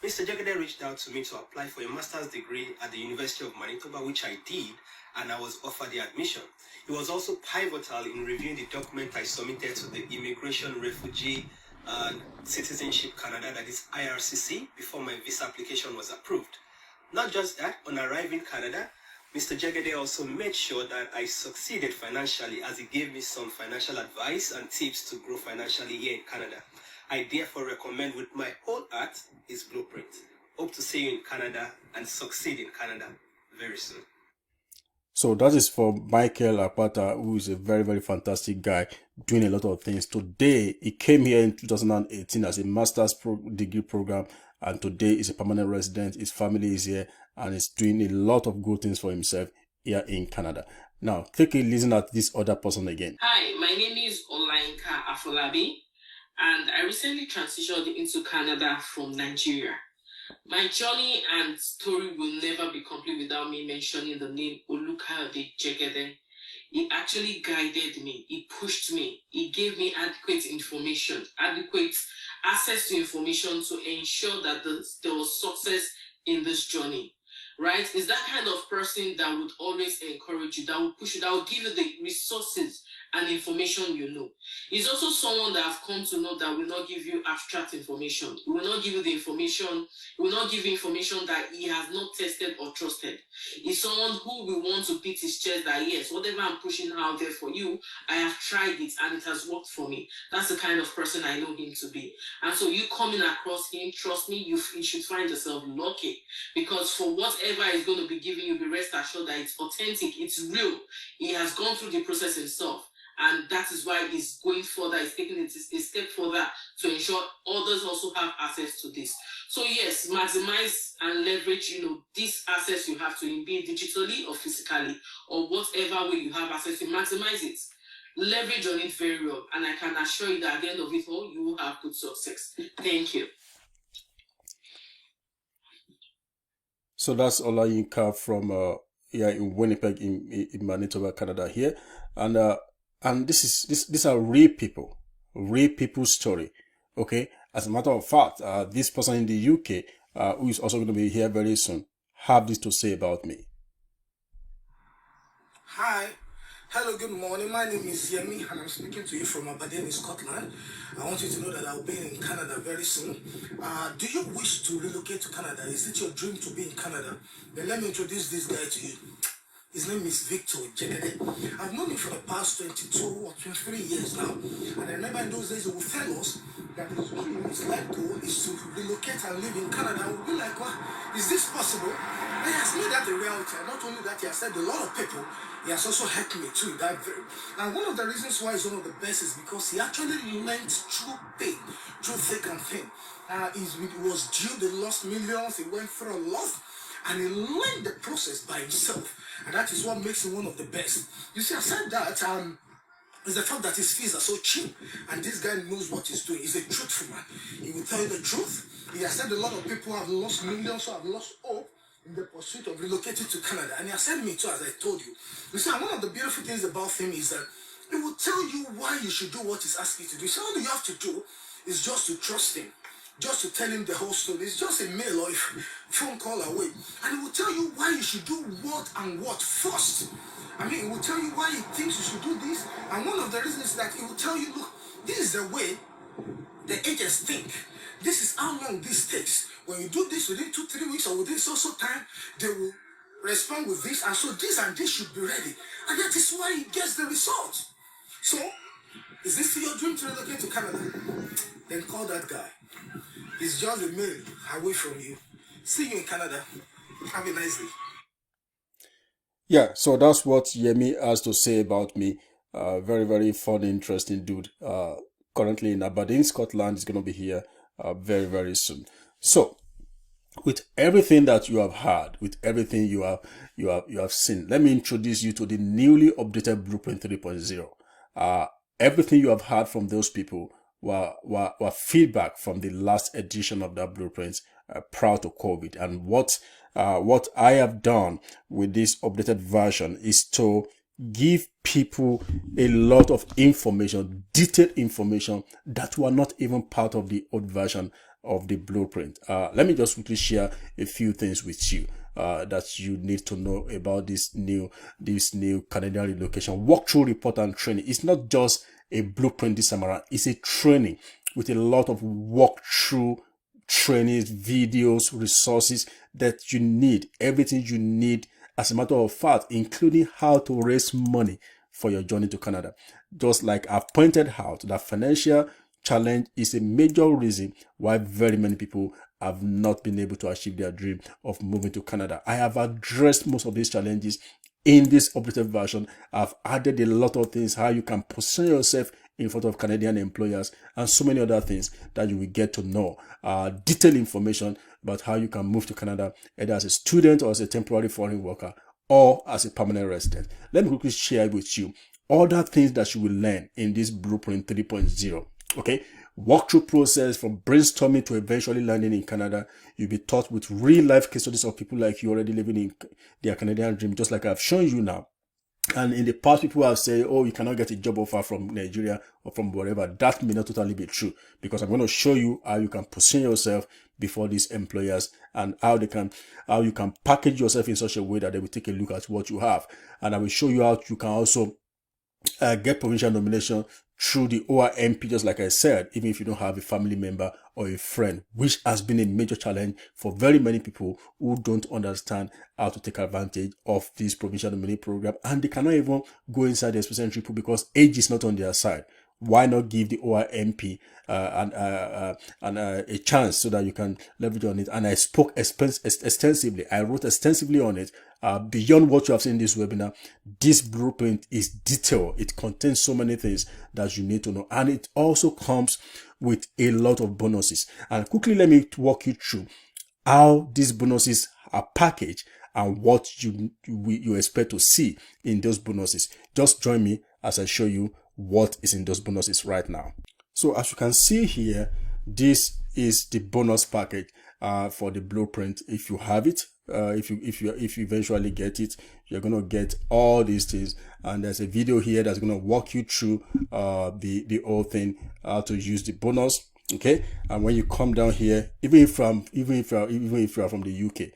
Mr. Jegede reached out to me to apply for a master's degree at the University of Manitoba, which I did, and I was offered the admission. He was also pivotal in reviewing the document I submitted to the Immigration, Refugee, Citizenship Canada, that is IRCC, before my visa application was approved. Not just that, on arriving in Canada, Mr. Jegede also made sure that I succeeded financially, as he gave me some financial advice and tips to grow financially here in Canada. I therefore recommend with my whole heart his blueprint. Hope to see you in Canada and succeed in Canada very soon. So that is for Michael Apata, who is a very, very fantastic guy doing a lot of things. Today, he came here in 2018 as a master's degree program, and today is a permanent resident. His family is here, and is doing a lot of good things for himself here in Canada. Now, take a listen at this other person again. Hi, my name is Olainka Afolabi, and I recently transitioned into Canada from Nigeria. My journey and story will never be complete without me mentioning the name Olukayode Jegede. He actually guided me, he pushed me, he gave me adequate information, adequate access to information to ensure that there was success in this journey. Right? Is that kind of person that would always encourage you, that would push you, that would give you the resources and information you know. He's also someone that I've come to know that will not give you abstract information. He will not give you the information, he will not give you information that he has not tested or trusted. He's someone who will want to beat his chest that yes, whatever I'm pushing out there for you, I have tried it and it has worked for me. That's the kind of person I know him to be. And so you coming across him, trust me, you should find yourself lucky, because for whatever is going to be giving you, be rest assured that it's authentic, it's real. He has gone through the process himself. And that is why he's going further, he's taking it a step further to ensure others also have access to this. So yes, maximize and leverage, this access you have to him, be it digitally or physically, or whatever way you have access to, maximize it. Leverage on it very well. And I can assure you that at the end of it all, you will have good success. Thank you. So that's Olayinka from here in Winnipeg in Manitoba, Canada here. And these are real people's story. Okay. As a matter of fact, this person in the UK, who is also going to be here very soon, have this to say about me. Hi. Hello, good morning. My name is Yemi, and I'm speaking to you from Aberdeen, Scotland. I want you to know that I'll be in Canada very soon. Do you wish to relocate to Canada? Is it your dream to be in Canada? Then let me introduce this guy to you. His name is Victor Jegede. I've known him for the past 22 or 23 years now. And I remember in those days he would tell us that his dream, his life goal is to relocate and live in Canada. And we'll be like, well, is this possible? And he has made that a reality. And not only that, he has said a lot of people, he has also helped me too. And one of the reasons why he's one of the best is because he actually learned through pain, through thick and thin. He was due, they lost millions, he went through a lot. And he learned the process by himself. And that is what makes him one of the best. You see, I said that is the fact that his fees are so cheap. And this guy knows what he's doing. He's a truthful man. He will tell you the truth. He has said a lot of people have lost millions or have lost hope. in the pursuit of relocating to Canada, and he has helped me too, as I told you. You see, one of the beautiful things about him is that it will tell you why you should do what he's asking you to do. So all you have to do is just to trust him, just to tell him the whole story. It's just a mail or a phone call away, and it will tell you why you should do what and what first. I mean, it will tell you why he thinks you should do this, and one of the reasons is that it will tell you, look, this is the way the agents think. This is how long this takes. When you do this within 2-3 weeks or within so time, they will respond with this, and so this and this should be ready. And that is why he gets the result. So, is this your dream to relocate to Canada? Then call that guy. He's just a mail away from you. See you in Canada. Have a nice day. Yeah, so that's what Yemi has to say about me. Very, very fun, interesting dude. Currently in Aberdeen, Scotland. Is going to be here very, very soon. So, with everything that you have heard, with everything you have seen, let me introduce you to the newly updated Blueprint 3.0. Everything you have heard from those people were feedback from the last edition of that blueprint prior to COVID. And what I have done with this updated version is to give people a lot of information, detailed information that were not even part of the old version of the blueprint. Let me just quickly share a few things with you that you need to know about this new Canadian relocation walkthrough report and training. It's not just a blueprint this time around, it's a training with a lot of walkthrough trainings, videos, resources that you need, everything you need, as a matter of fact, including how to raise money for your journey to Canada. Just like I've pointed out, that financial challenge is a major reason why very many people have not been able to achieve their dream of moving to Canada. I have addressed most of these challenges in this updated version. I've added a lot of things, how you can position yourself in front of Canadian employers, and so many other things that you will get to know. Detailed information about how you can move to Canada, either as a student or as a temporary foreign worker or as a permanent resident. Let me quickly share with you other things that you will learn in this Blueprint 3.0. Okay, walkthrough process from brainstorming to eventually landing in Canada. You'll be taught with real life case studies of people like you already living in their Canadian dream, just like I've shown you now. And in the past, people have said, oh, you cannot get a job offer from Nigeria or from wherever. That may not totally be true, because I'm going to show you how you can position yourself before these employers and how you can package yourself in such a way that they will take a look at what you have. And I will show you how you can also get provincial nomination through the ORMP, just like I said, even if you don't have a family member or a friend, which has been a major challenge for very many people who don't understand how to take advantage of this provincial nominee program, and they cannot even go inside the specific people because age is not on their side. Why not give the ORMP a chance so that you can leverage on it? And I spoke extensively. I wrote extensively on it. Beyond what you have seen in this webinar, this blueprint is detailed. It contains so many things that you need to know, and it also comes with a lot of bonuses. And quickly, let me walk you through how these bonuses are packaged and what you expect to see in those bonuses. Just join me as I show you what is in those bonuses right now. So as you can see here, this is the bonus package for the blueprint. If you have it, if you eventually get it, you're gonna get all these things. And there's a video here that's gonna walk you through the whole thing, how to use the bonus. Okay, and when you come down here, even if you are from the UK,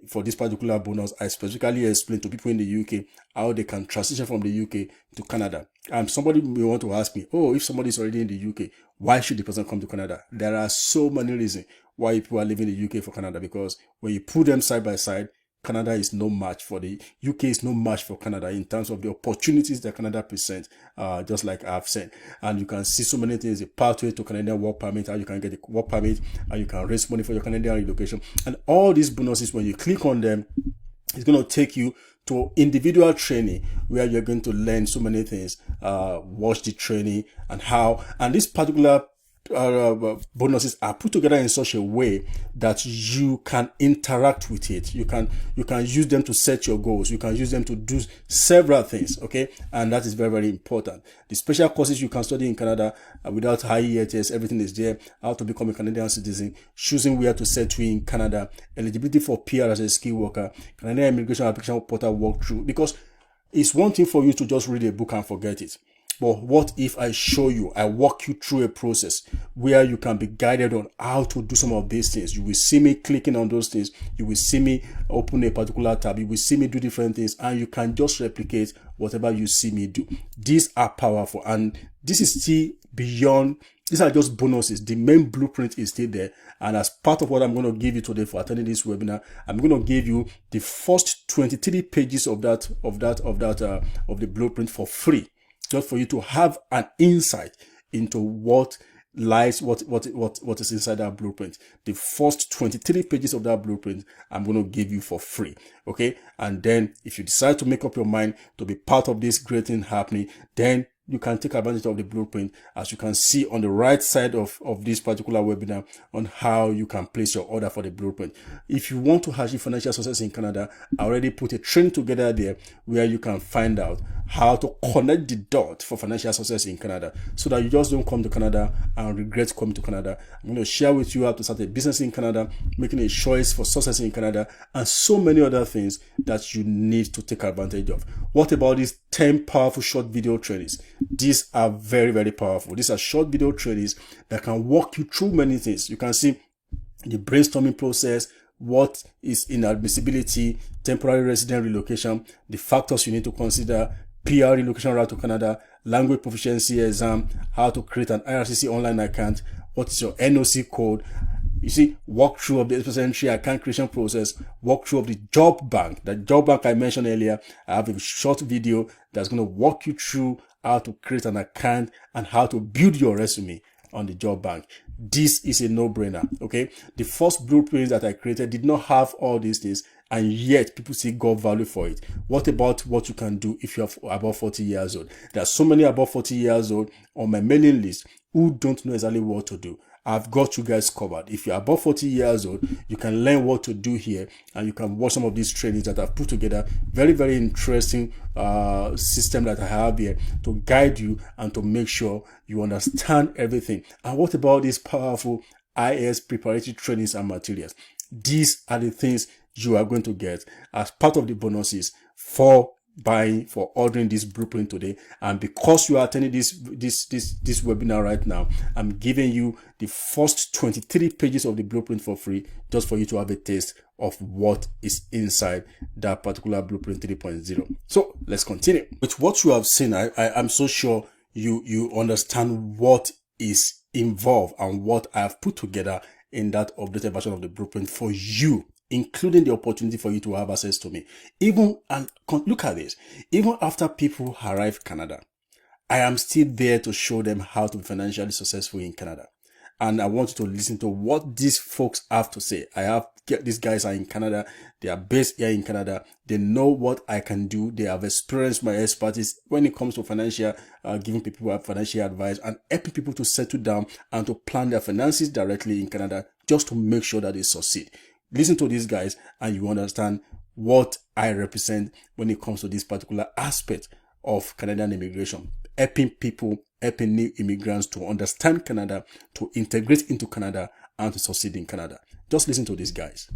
for this particular bonus, I specifically explain to people in the UK how they can transition from the UK to Canada. And somebody may want to ask me, oh, if somebody is already in the UK, why should the person come to Canada? There are so many reasons why people are leaving the UK for Canada, because when you put them side by side, Canada is no match for the UK, is no match for Canada in terms of the opportunities that Canada presents, just like I've said. And you can see so many things, the pathway to Canadian work permit, how you can get a work permit, how you can raise money for your Canadian relocation. And all these bonuses, when you click on them, it's going to take you to individual training where you're going to learn so many things, watch the training and how, and this particular bonuses are put together in such a way that you can interact with it. You can use them to set your goals. You can use them to do several things. Okay, and that is very, very important. The special courses you can study in Canada without high IELTS, everything is there. How to become a Canadian citizen, choosing where to settle in Canada, eligibility for PR as a skilled worker, Canadian immigration application portal walkthrough. Because it's one thing for you to just read a book and forget it. But what if I show you, I walk you through a process where you can be guided on how to do some of these things? You will see me clicking on those things. You will see me open a particular tab. You will see me do different things, and you can just replicate whatever you see me do. These are powerful, and this is still beyond. These are just bonuses. The main blueprint is still there. And as part of what I'm going to give you today for attending this webinar, I'm going to give you the first 23 pages of the blueprint for free, just for you to have an insight into what lies, what is inside that blueprint. The first 23 pages of that blueprint, I'm going to give you for free. Okay. And then if you decide to make up your mind to be part of this great thing happening, then you can take advantage of the blueprint, as you can see on the right side of this particular webinar, on how you can place your order for the blueprint. If you want to achieve financial success in Canada, I already put a training together there where you can find out how to connect the dot for financial success in Canada, so that you just don't come to Canada and regret coming to Canada. I'm going to share with you how to start a business in Canada, making a choice for success in Canada, and so many other things that you need to take advantage of. What about these 10 powerful short video trainings? These are very, very powerful. These are short video trainings that can walk you through many things. You can see the brainstorming process, what is inadmissibility, temporary resident relocation, the factors you need to consider, PR relocation route to Canada, language proficiency exam, how to create an IRCC online account, what is your NOC code. You see, walkthrough of the entry account creation process, walkthrough of the job bank. The job bank I mentioned earlier, I have a short video that's going to walk you through how to create an account and how to build your resume on the job bank. This is a no-brainer. Okay, the first blueprint that I created did not have all these things, and yet people still got value for it. What about what you can do if you're above 40 years old? There are so many above 40 years old on my mailing list who don't know exactly what to do. I've got you guys covered. If you're above 40 years old, you can learn what to do here, and you can watch some of these trainings that I've put together. Very, very interesting system that I have here to guide you and to make sure you understand everything. And what about these powerful IELTS preparatory trainings and materials? These are the things you are going to get as part of the bonuses for ordering this blueprint today. And because you are attending this webinar right now, I'm giving you the first 23 pages of the blueprint for free, just for you to have a taste of what is inside that particular blueprint 3.0. So let's continue with what you have seen. I'm so sure you understand what is involved and what I have put together in that updated version of the blueprint for you, including the opportunity for you to have access to me. And look at this, even after people arrive Canada, I am still there to show them how to be financially successful in Canada. And I want you to listen to what these folks have to say. These guys are in Canada. They are based here in Canada. They know what I can do. They have experienced my expertise when it comes to financial, giving people financial advice and helping people to settle down and to plan their finances directly in Canada, just to make sure that they succeed. Listen to these guys and you understand what I represent when it comes to this particular aspect of Canadian immigration. Helping people, helping new immigrants to understand Canada, to integrate into Canada, and to succeed in Canada. Just listen to these guys.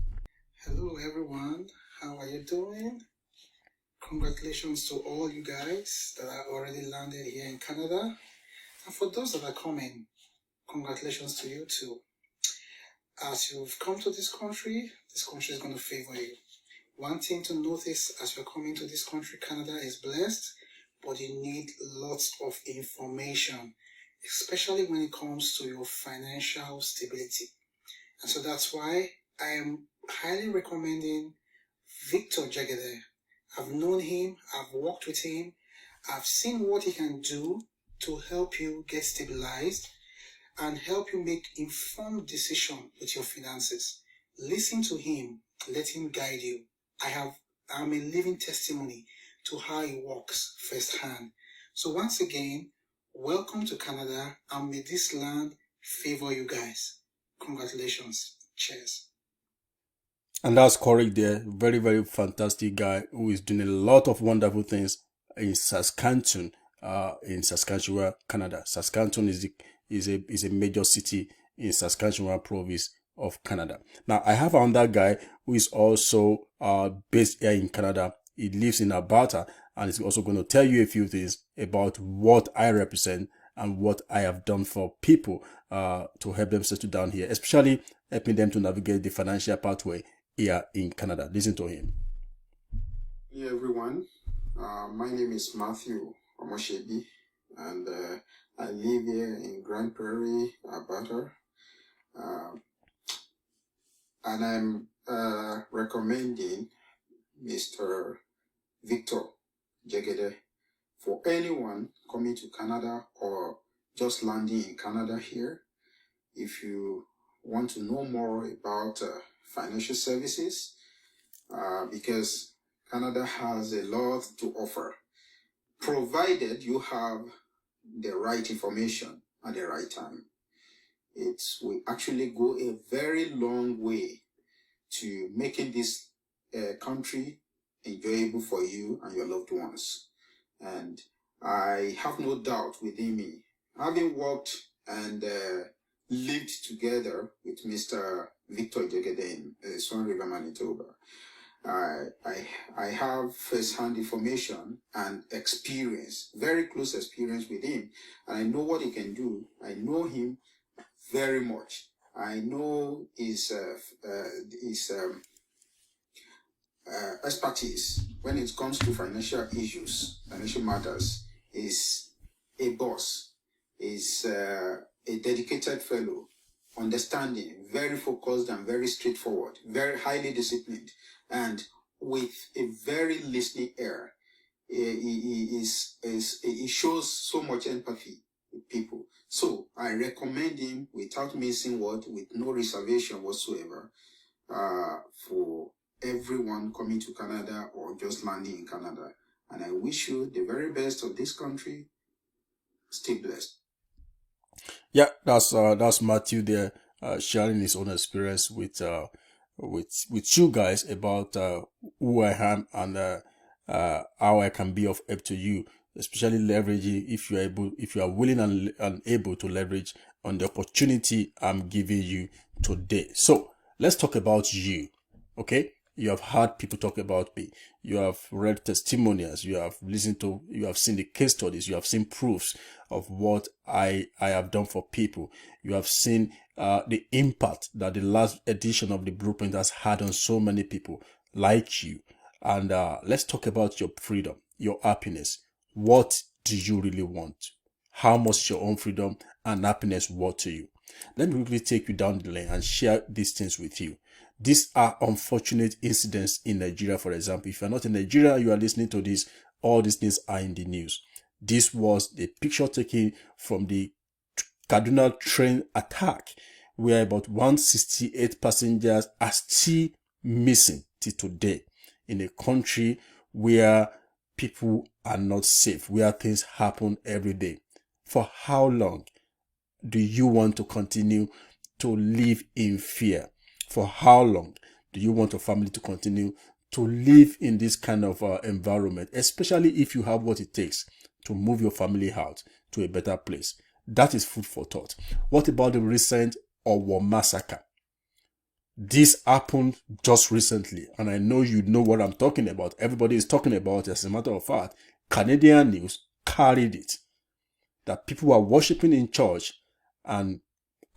Hello everyone, how are you doing? Congratulations to all you guys that are already landed here in Canada. And for those that are coming, congratulations to you too. As you've come to this country is going to favor you. One thing to notice as you're coming to this country, Canada is blessed, but you need lots of information, especially when it comes to your financial stability. And so that's why I am highly recommending Victor Jegede. I've known him, I've worked with him, I've seen what he can do to help you get stabilized and help you make informed decisions with your finances. Listen to him, let him guide you. I'm a living testimony to how it works firsthand. So once again, welcome to Canada, and may this land favor you guys. Congratulations. Cheers. And that's correct there. Very, very fantastic guy who is doing a lot of wonderful things in Saskatchewan, Canada. Saskatchewan is a major city in Saskatchewan province of Canada. Now, I have another guy who is also based here in Canada. He lives in Alberta, and he's also going to tell you a few things about what I represent and what I have done for people to help them settle down here, especially helping them to navigate the financial pathway here in Canada. Listen to him. Hey everyone, my name is Matthew Omoshebi, and I live here in Grand Prairie, Alberta, and I'm recommending Mr. Victor Jegede for anyone coming to Canada or just landing in Canada here. If you want to know more about financial services, because Canada has a lot to offer, provided you have the right information at the right time. It will actually go a very long way to making this country enjoyable for you and your loved ones. And I have no doubt within me, having worked and lived together with Mr. Victor Jegede in Swan River, Manitoba, I have first-hand information and experience, very close experience with him, and I know what he can do. I know him very much. I know his expertise when it comes to financial issues, financial matters. Is a boss, is a dedicated fellow, understanding, very focused and very straightforward, very highly disciplined, and with a very listening ear. He shows so much empathy with people. So I recommend him without missing word, with no reservation whatsoever, for everyone coming to Canada or just landing in Canada. And I wish you the very best of this country. Stay blessed. Yeah, that's Matthew there, sharing his own experience with you guys about who I am and how I can be of help to you, especially leveraging if you are willing and able to leverage on the opportunity I'm giving you today. So let's talk about you. Okay, you have heard people talk about me. You have read testimonials. You have seen the case studies. You have seen proofs of what I have done for people. You have seen the impact that the last edition of the blueprint has had on so many people like you. And let's talk about your freedom, your happiness. What do you really want? How much is your own freedom and happiness worth to you? Let me quickly take you down the lane and share these things with you. These are unfortunate incidents in Nigeria, for example. If you're not in Nigeria, you are listening to this, all these things are in the news. This was the picture taken from the Kaduna train attack, where about 168 passengers are still missing till today, in a country where people are not safe, where things happen every day. For how long do you want to continue to live in fear? For how long do you want your family to continue to live in this kind of environment, especially if you have what it takes to move your family out to a better place? That is food for thought. What about the recent Owo massacre? This happened just recently, and I know you know what I'm talking about. Everybody is talking about it. As a matter of fact, Canadian news carried it, that people were worshiping in church and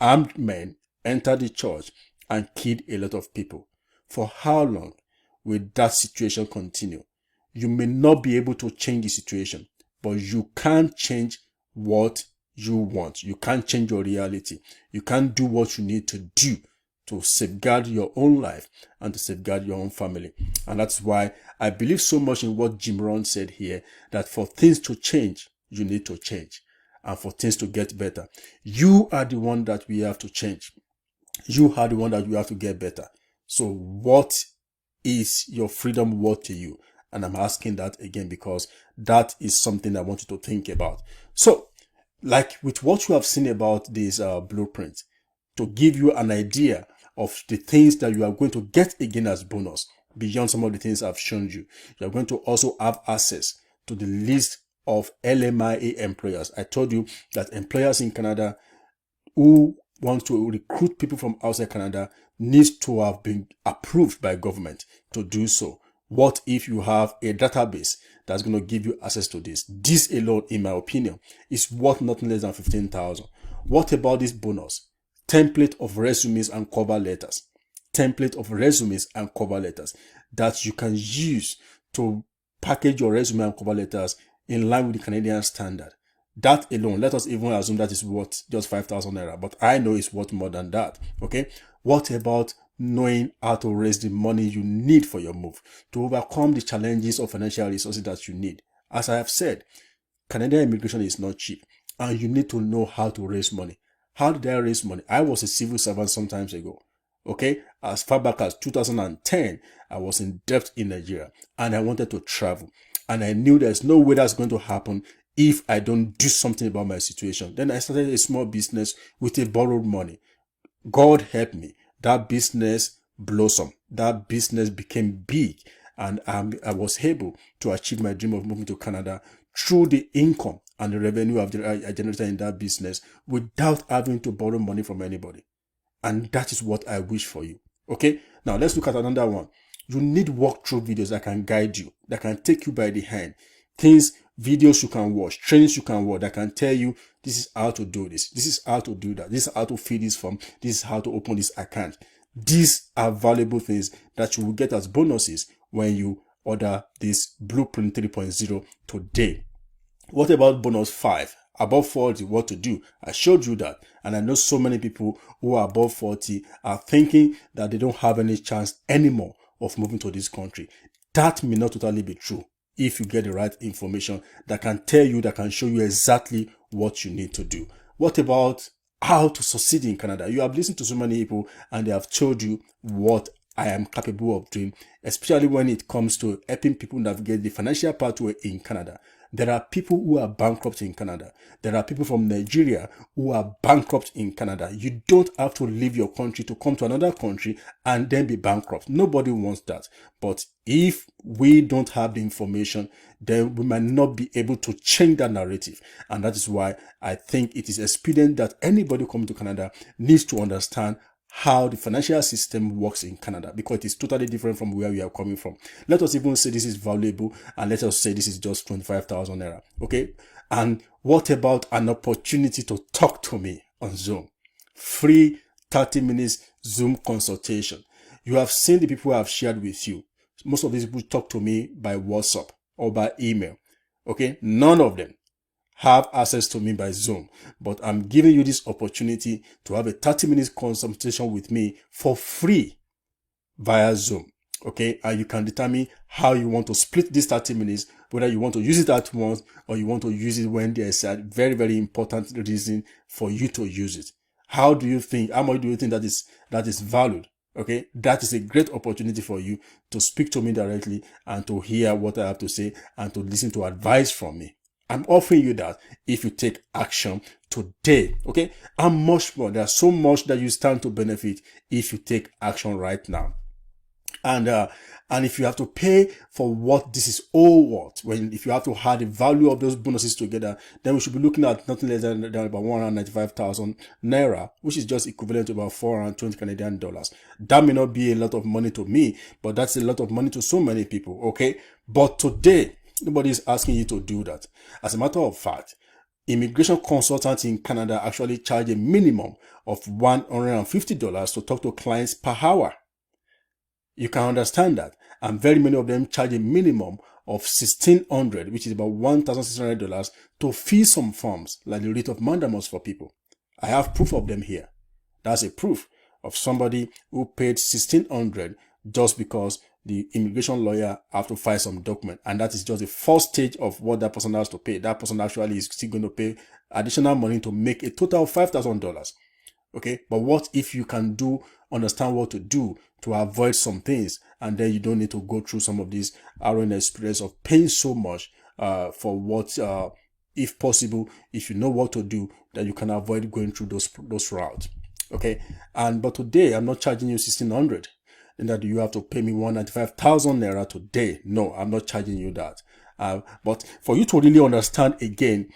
armed men entered the church and killed a lot of people. For how long will that situation continue? You may not be able to change the situation, but you can change what you want. You can't change your reality. You can't do what you need to do to safeguard your own life and to safeguard your own family. And that's why I believe so much in what Jim Rohn said here, that for things to change, you need to change. And for things to get better, you are the one that we have to change. You are the one that you have to get better. So what is your freedom worth to you? And I'm asking that again because that is something I want you to think about. So like with what you have seen about this blueprint, to give you an idea of the things that you are going to get again as bonus beyond some of the things I've shown you. You are going to also have access to the list of LMIA employers. I told you that employers in Canada who want to recruit people from outside Canada needs to have been approved by government to do so. What if you have a database that's going to give you access to this? This alone, in my opinion, is worth nothing less than 15,000. What about this bonus? Template of resumes and cover letters. Template of resumes and cover letters that you can use to package your resume and cover letters in line with the Canadian standard. That alone, let us even assume that is worth just 5,000 naira, but I know it's worth more than that. Okay. What about knowing how to raise the money you need for your move to overcome the challenges of financial resources that you need? As I have said, Canadian immigration is not cheap, and you need to know how to raise money. How did I raise money? I was a civil servant some times ago. Okay, as far back as 2010, I was in debt in Nigeria and I wanted to travel. And I knew there's no way that's going to happen if I don't do something about my situation. Then I started a small business with a borrowed money. God help me. That business blossomed. That business became big. And I was able to achieve my dream of moving to Canada through the income and the revenue I generated in that business without having to borrow money from anybody. And that is what I wish for you. Okay. Now let's look at another one. You need walkthrough videos that can guide you, that can take you by the hand. Things, videos you can watch, trainings you can watch that can tell you this is how to do this. This is how to do that. This is how to fill this form. This is how to open this account. These are valuable things that you will get as bonuses when you order this Blueprint 3.0 today. What about bonus 5? Above 40, what to do? I showed you that. And I know so many people who are above 40 are thinking that they don't have any chance anymore of moving to this country. That may not totally be true if you get the right information that can tell you, that can show you exactly what you need to do. What about how to succeed in Canada? You have listened to so many people and they have told you what I am capable of doing, especially when it comes to helping people navigate the financial pathway in Canada. There are people who are bankrupt in Canada. There are people from Nigeria who are bankrupt in Canada. You don't have to leave your country to come to another country and then be bankrupt. Nobody wants that. But if we don't have the information, then we might not be able to change that narrative. And that is why I think it is expedient that anybody coming to Canada needs to understand how the financial system works in Canada, because it is totally different from where we are coming from. Let us even say this is valuable, and let us say this is just 25,000 naira. Okay. And what about an opportunity to talk to me on Zoom? Free 30 minutes Zoom consultation. You have seen the people I have shared with you. Most of these people talk to me by WhatsApp or by email. Okay. None of them have access to me by Zoom, but I'm giving you this opportunity to have a 30 minutes consultation with me for free via Zoom. Okay. And you can determine how you want to split this 30 minutes, whether you want to use it at once or you want to use it when there's a very, very important reason for you to use it. How much do you think that is valued? Okay. That is a great opportunity for you to speak to me directly and to hear what I have to say and to listen to advice from me. I'm offering you that if you take action today, okay? And much more. There's so much that you stand to benefit if you take action right now. And if you have to pay for what this is all worth, if you have to add the value of those bonuses together, then we should be looking at nothing less than about 195,000 naira, which is just equivalent to about 420 Canadian dollars. That may not be a lot of money to me, but that's a lot of money to so many people, okay? But today, nobody is asking you to do that. As a matter of fact, immigration consultants in Canada actually charge a minimum of $150 to talk to clients per hour. You can understand that. And very many of them charge a minimum of $1,600, which is about $1,600 to fill some forms like the writ of mandamus for people. I have proof of them here. That's a proof of somebody who paid $1,600 just because the immigration lawyer have to file some document, and that is just the first stage of what that person has to pay. That person actually is still going to pay additional money to make a total of $5,000. Okay, but what if you can understand what to do to avoid some things, and then you don't need to go through some of these harrowing experience of paying so much for what if possible, if you know what to do, that you can avoid going through those routes. Okay. But today I'm not charging you 1,600. And that you have to pay me 195,000 naira today. No, I'm not charging you that. But for you to really understand again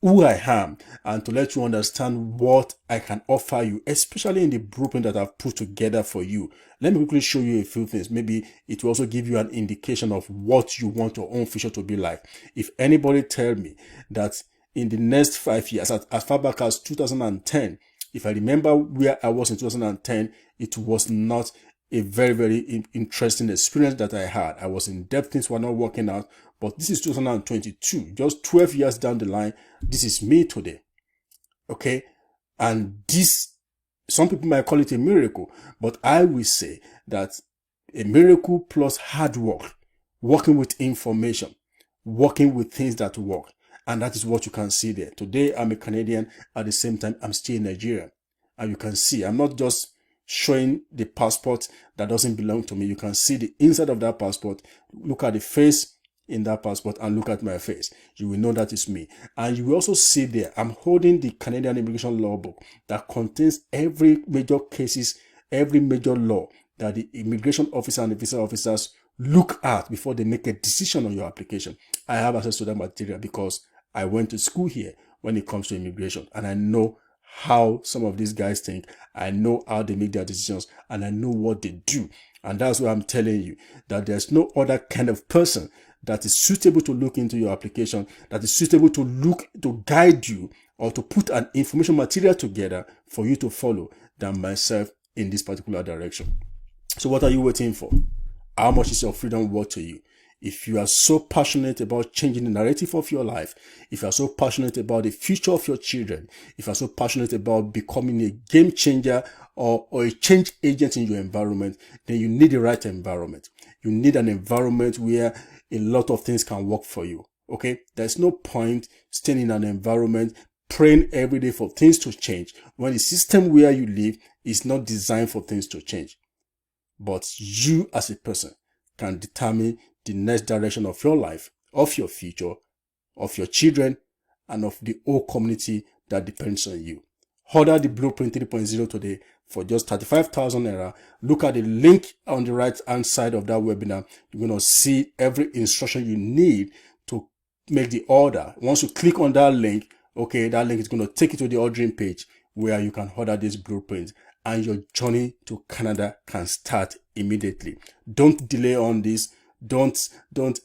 who I am and to let you understand what I can offer you, especially in the blueprint that I've put together for you, let me quickly show you a few things. Maybe it will also give you an indication of what you want your own future to be like. If anybody tell me that in the next 5 years, as far back as 2010, if I remember where I was in 2010, it was not a very, very interesting experience that I had. I was in debt, things were not working out. But this is 2022, just 12 years down the line. This is me today. Okay. And this, some people might call it a miracle, but I will say that a miracle plus hard work, working with information, working with things that work. And that is what you can see there. Today, I'm a Canadian. At the same time, I'm still Nigerian. And you can see, I'm not just showing the passport that doesn't belong to me. You can see the inside of that passport. Look at the face in that passport and look at my face. You will know that is me. And you will also see there, I'm holding the Canadian Immigration Law Book that contains every major cases, every major law that the immigration officer and the visa officers look at before they make a decision on your application. I have access to that material because I went to school here when it comes to immigration, and I know how some of these guys think. I know how they make their decisions, and I know what they do. And that's why I'm telling you that there's no other kind of person that is suitable to look into your application, that is suitable to guide you or to put an information material together for you to follow than myself in this particular direction. So what are you waiting for? How much is your freedom worth to you? If you are so passionate about changing the narrative of your life, if you are so passionate about the future of your children, if you are so passionate about becoming a game changer or a change agent in your environment, then you need the right environment. You need an environment where a lot of things can work for you. Okay? There's no point staying in an environment praying every day for things to change when the system where you live is not designed for things to change. But you as a person can determine the next direction of your life, of your future, of your children, and of the whole community that depends on you. Order the Blueprint 3.0 today for just 35,000 naira. Look at the link on the right hand side of that webinar. You're going to see every instruction you need to make the order. Once you click on that link, okay, that link is going to take you to the ordering page where you can order this blueprint, and your journey to Canada can start immediately. Don't delay on this. Don't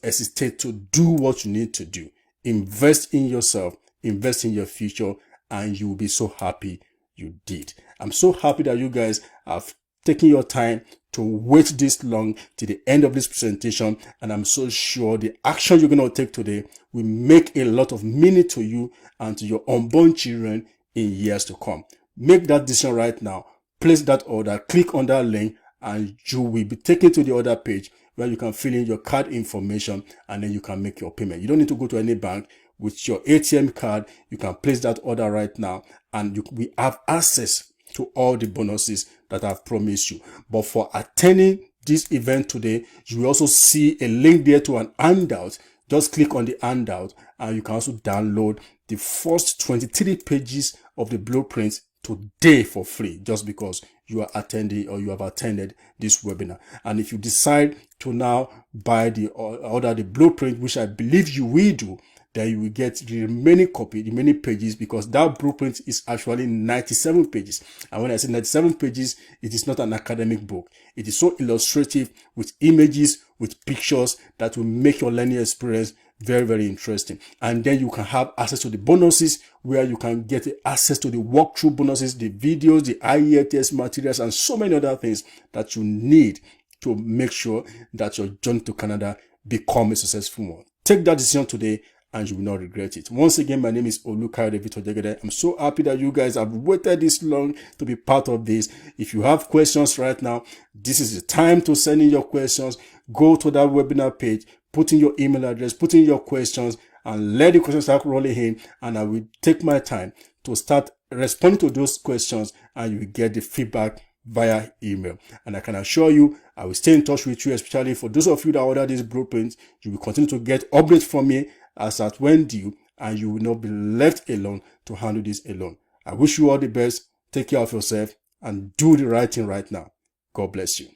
hesitate to do what you need to do. Invest in yourself, invest in your future, and you will be so happy you did. I'm so happy that you guys have taken your time to wait this long to the end of this presentation, and I'm so sure the action you're going to take today will make a lot of meaning to you and to your unborn children in years to come. Make that decision right now. Place that order, click on that link, and you will be taken to the other page where you can fill in your card information, and then you can make your payment. You don't need to go to any bank. With your ATM card, you can place that order right now, and we have access to all the bonuses that I've promised you. But for attending this event today, you will also see a link there to an handout. Just click on the handout, and you can also download the first 23 pages of the blueprint today for free, just because you are attending or you have attended this webinar. And if you decide to now buy order the blueprint, which I believe you will do, then you will get the remaining copy, the remaining pages, because that blueprint is actually 97 pages. And when I say 97 pages, it is not an academic book. It is so illustrative with images, with pictures that will make your learning experience very, very interesting. And then you can have access to the bonuses, where you can get access to the walkthrough bonuses, the videos, the IELTS materials, and so many other things that you need to make sure that your journey to Canada become a successful one. Take that decision today, and you will not regret it. Once again, my name is Olukayode Victor Jegede. I'm so happy that you guys have waited this long to be part of this. If you have questions right now, this is the time to send in your questions. Go to that webinar page, put in your email address, put in your questions, and let the questions start rolling in, and I will take my time to start responding to those questions, and you will get the feedback via email. And I can assure you, I will stay in touch with you, especially for those of you that order these blueprints. You will continue to get updates from me as at when due, and you will not be left alone to handle this alone. I wish you all the best. Take care of yourself and do the right thing right now. God bless you.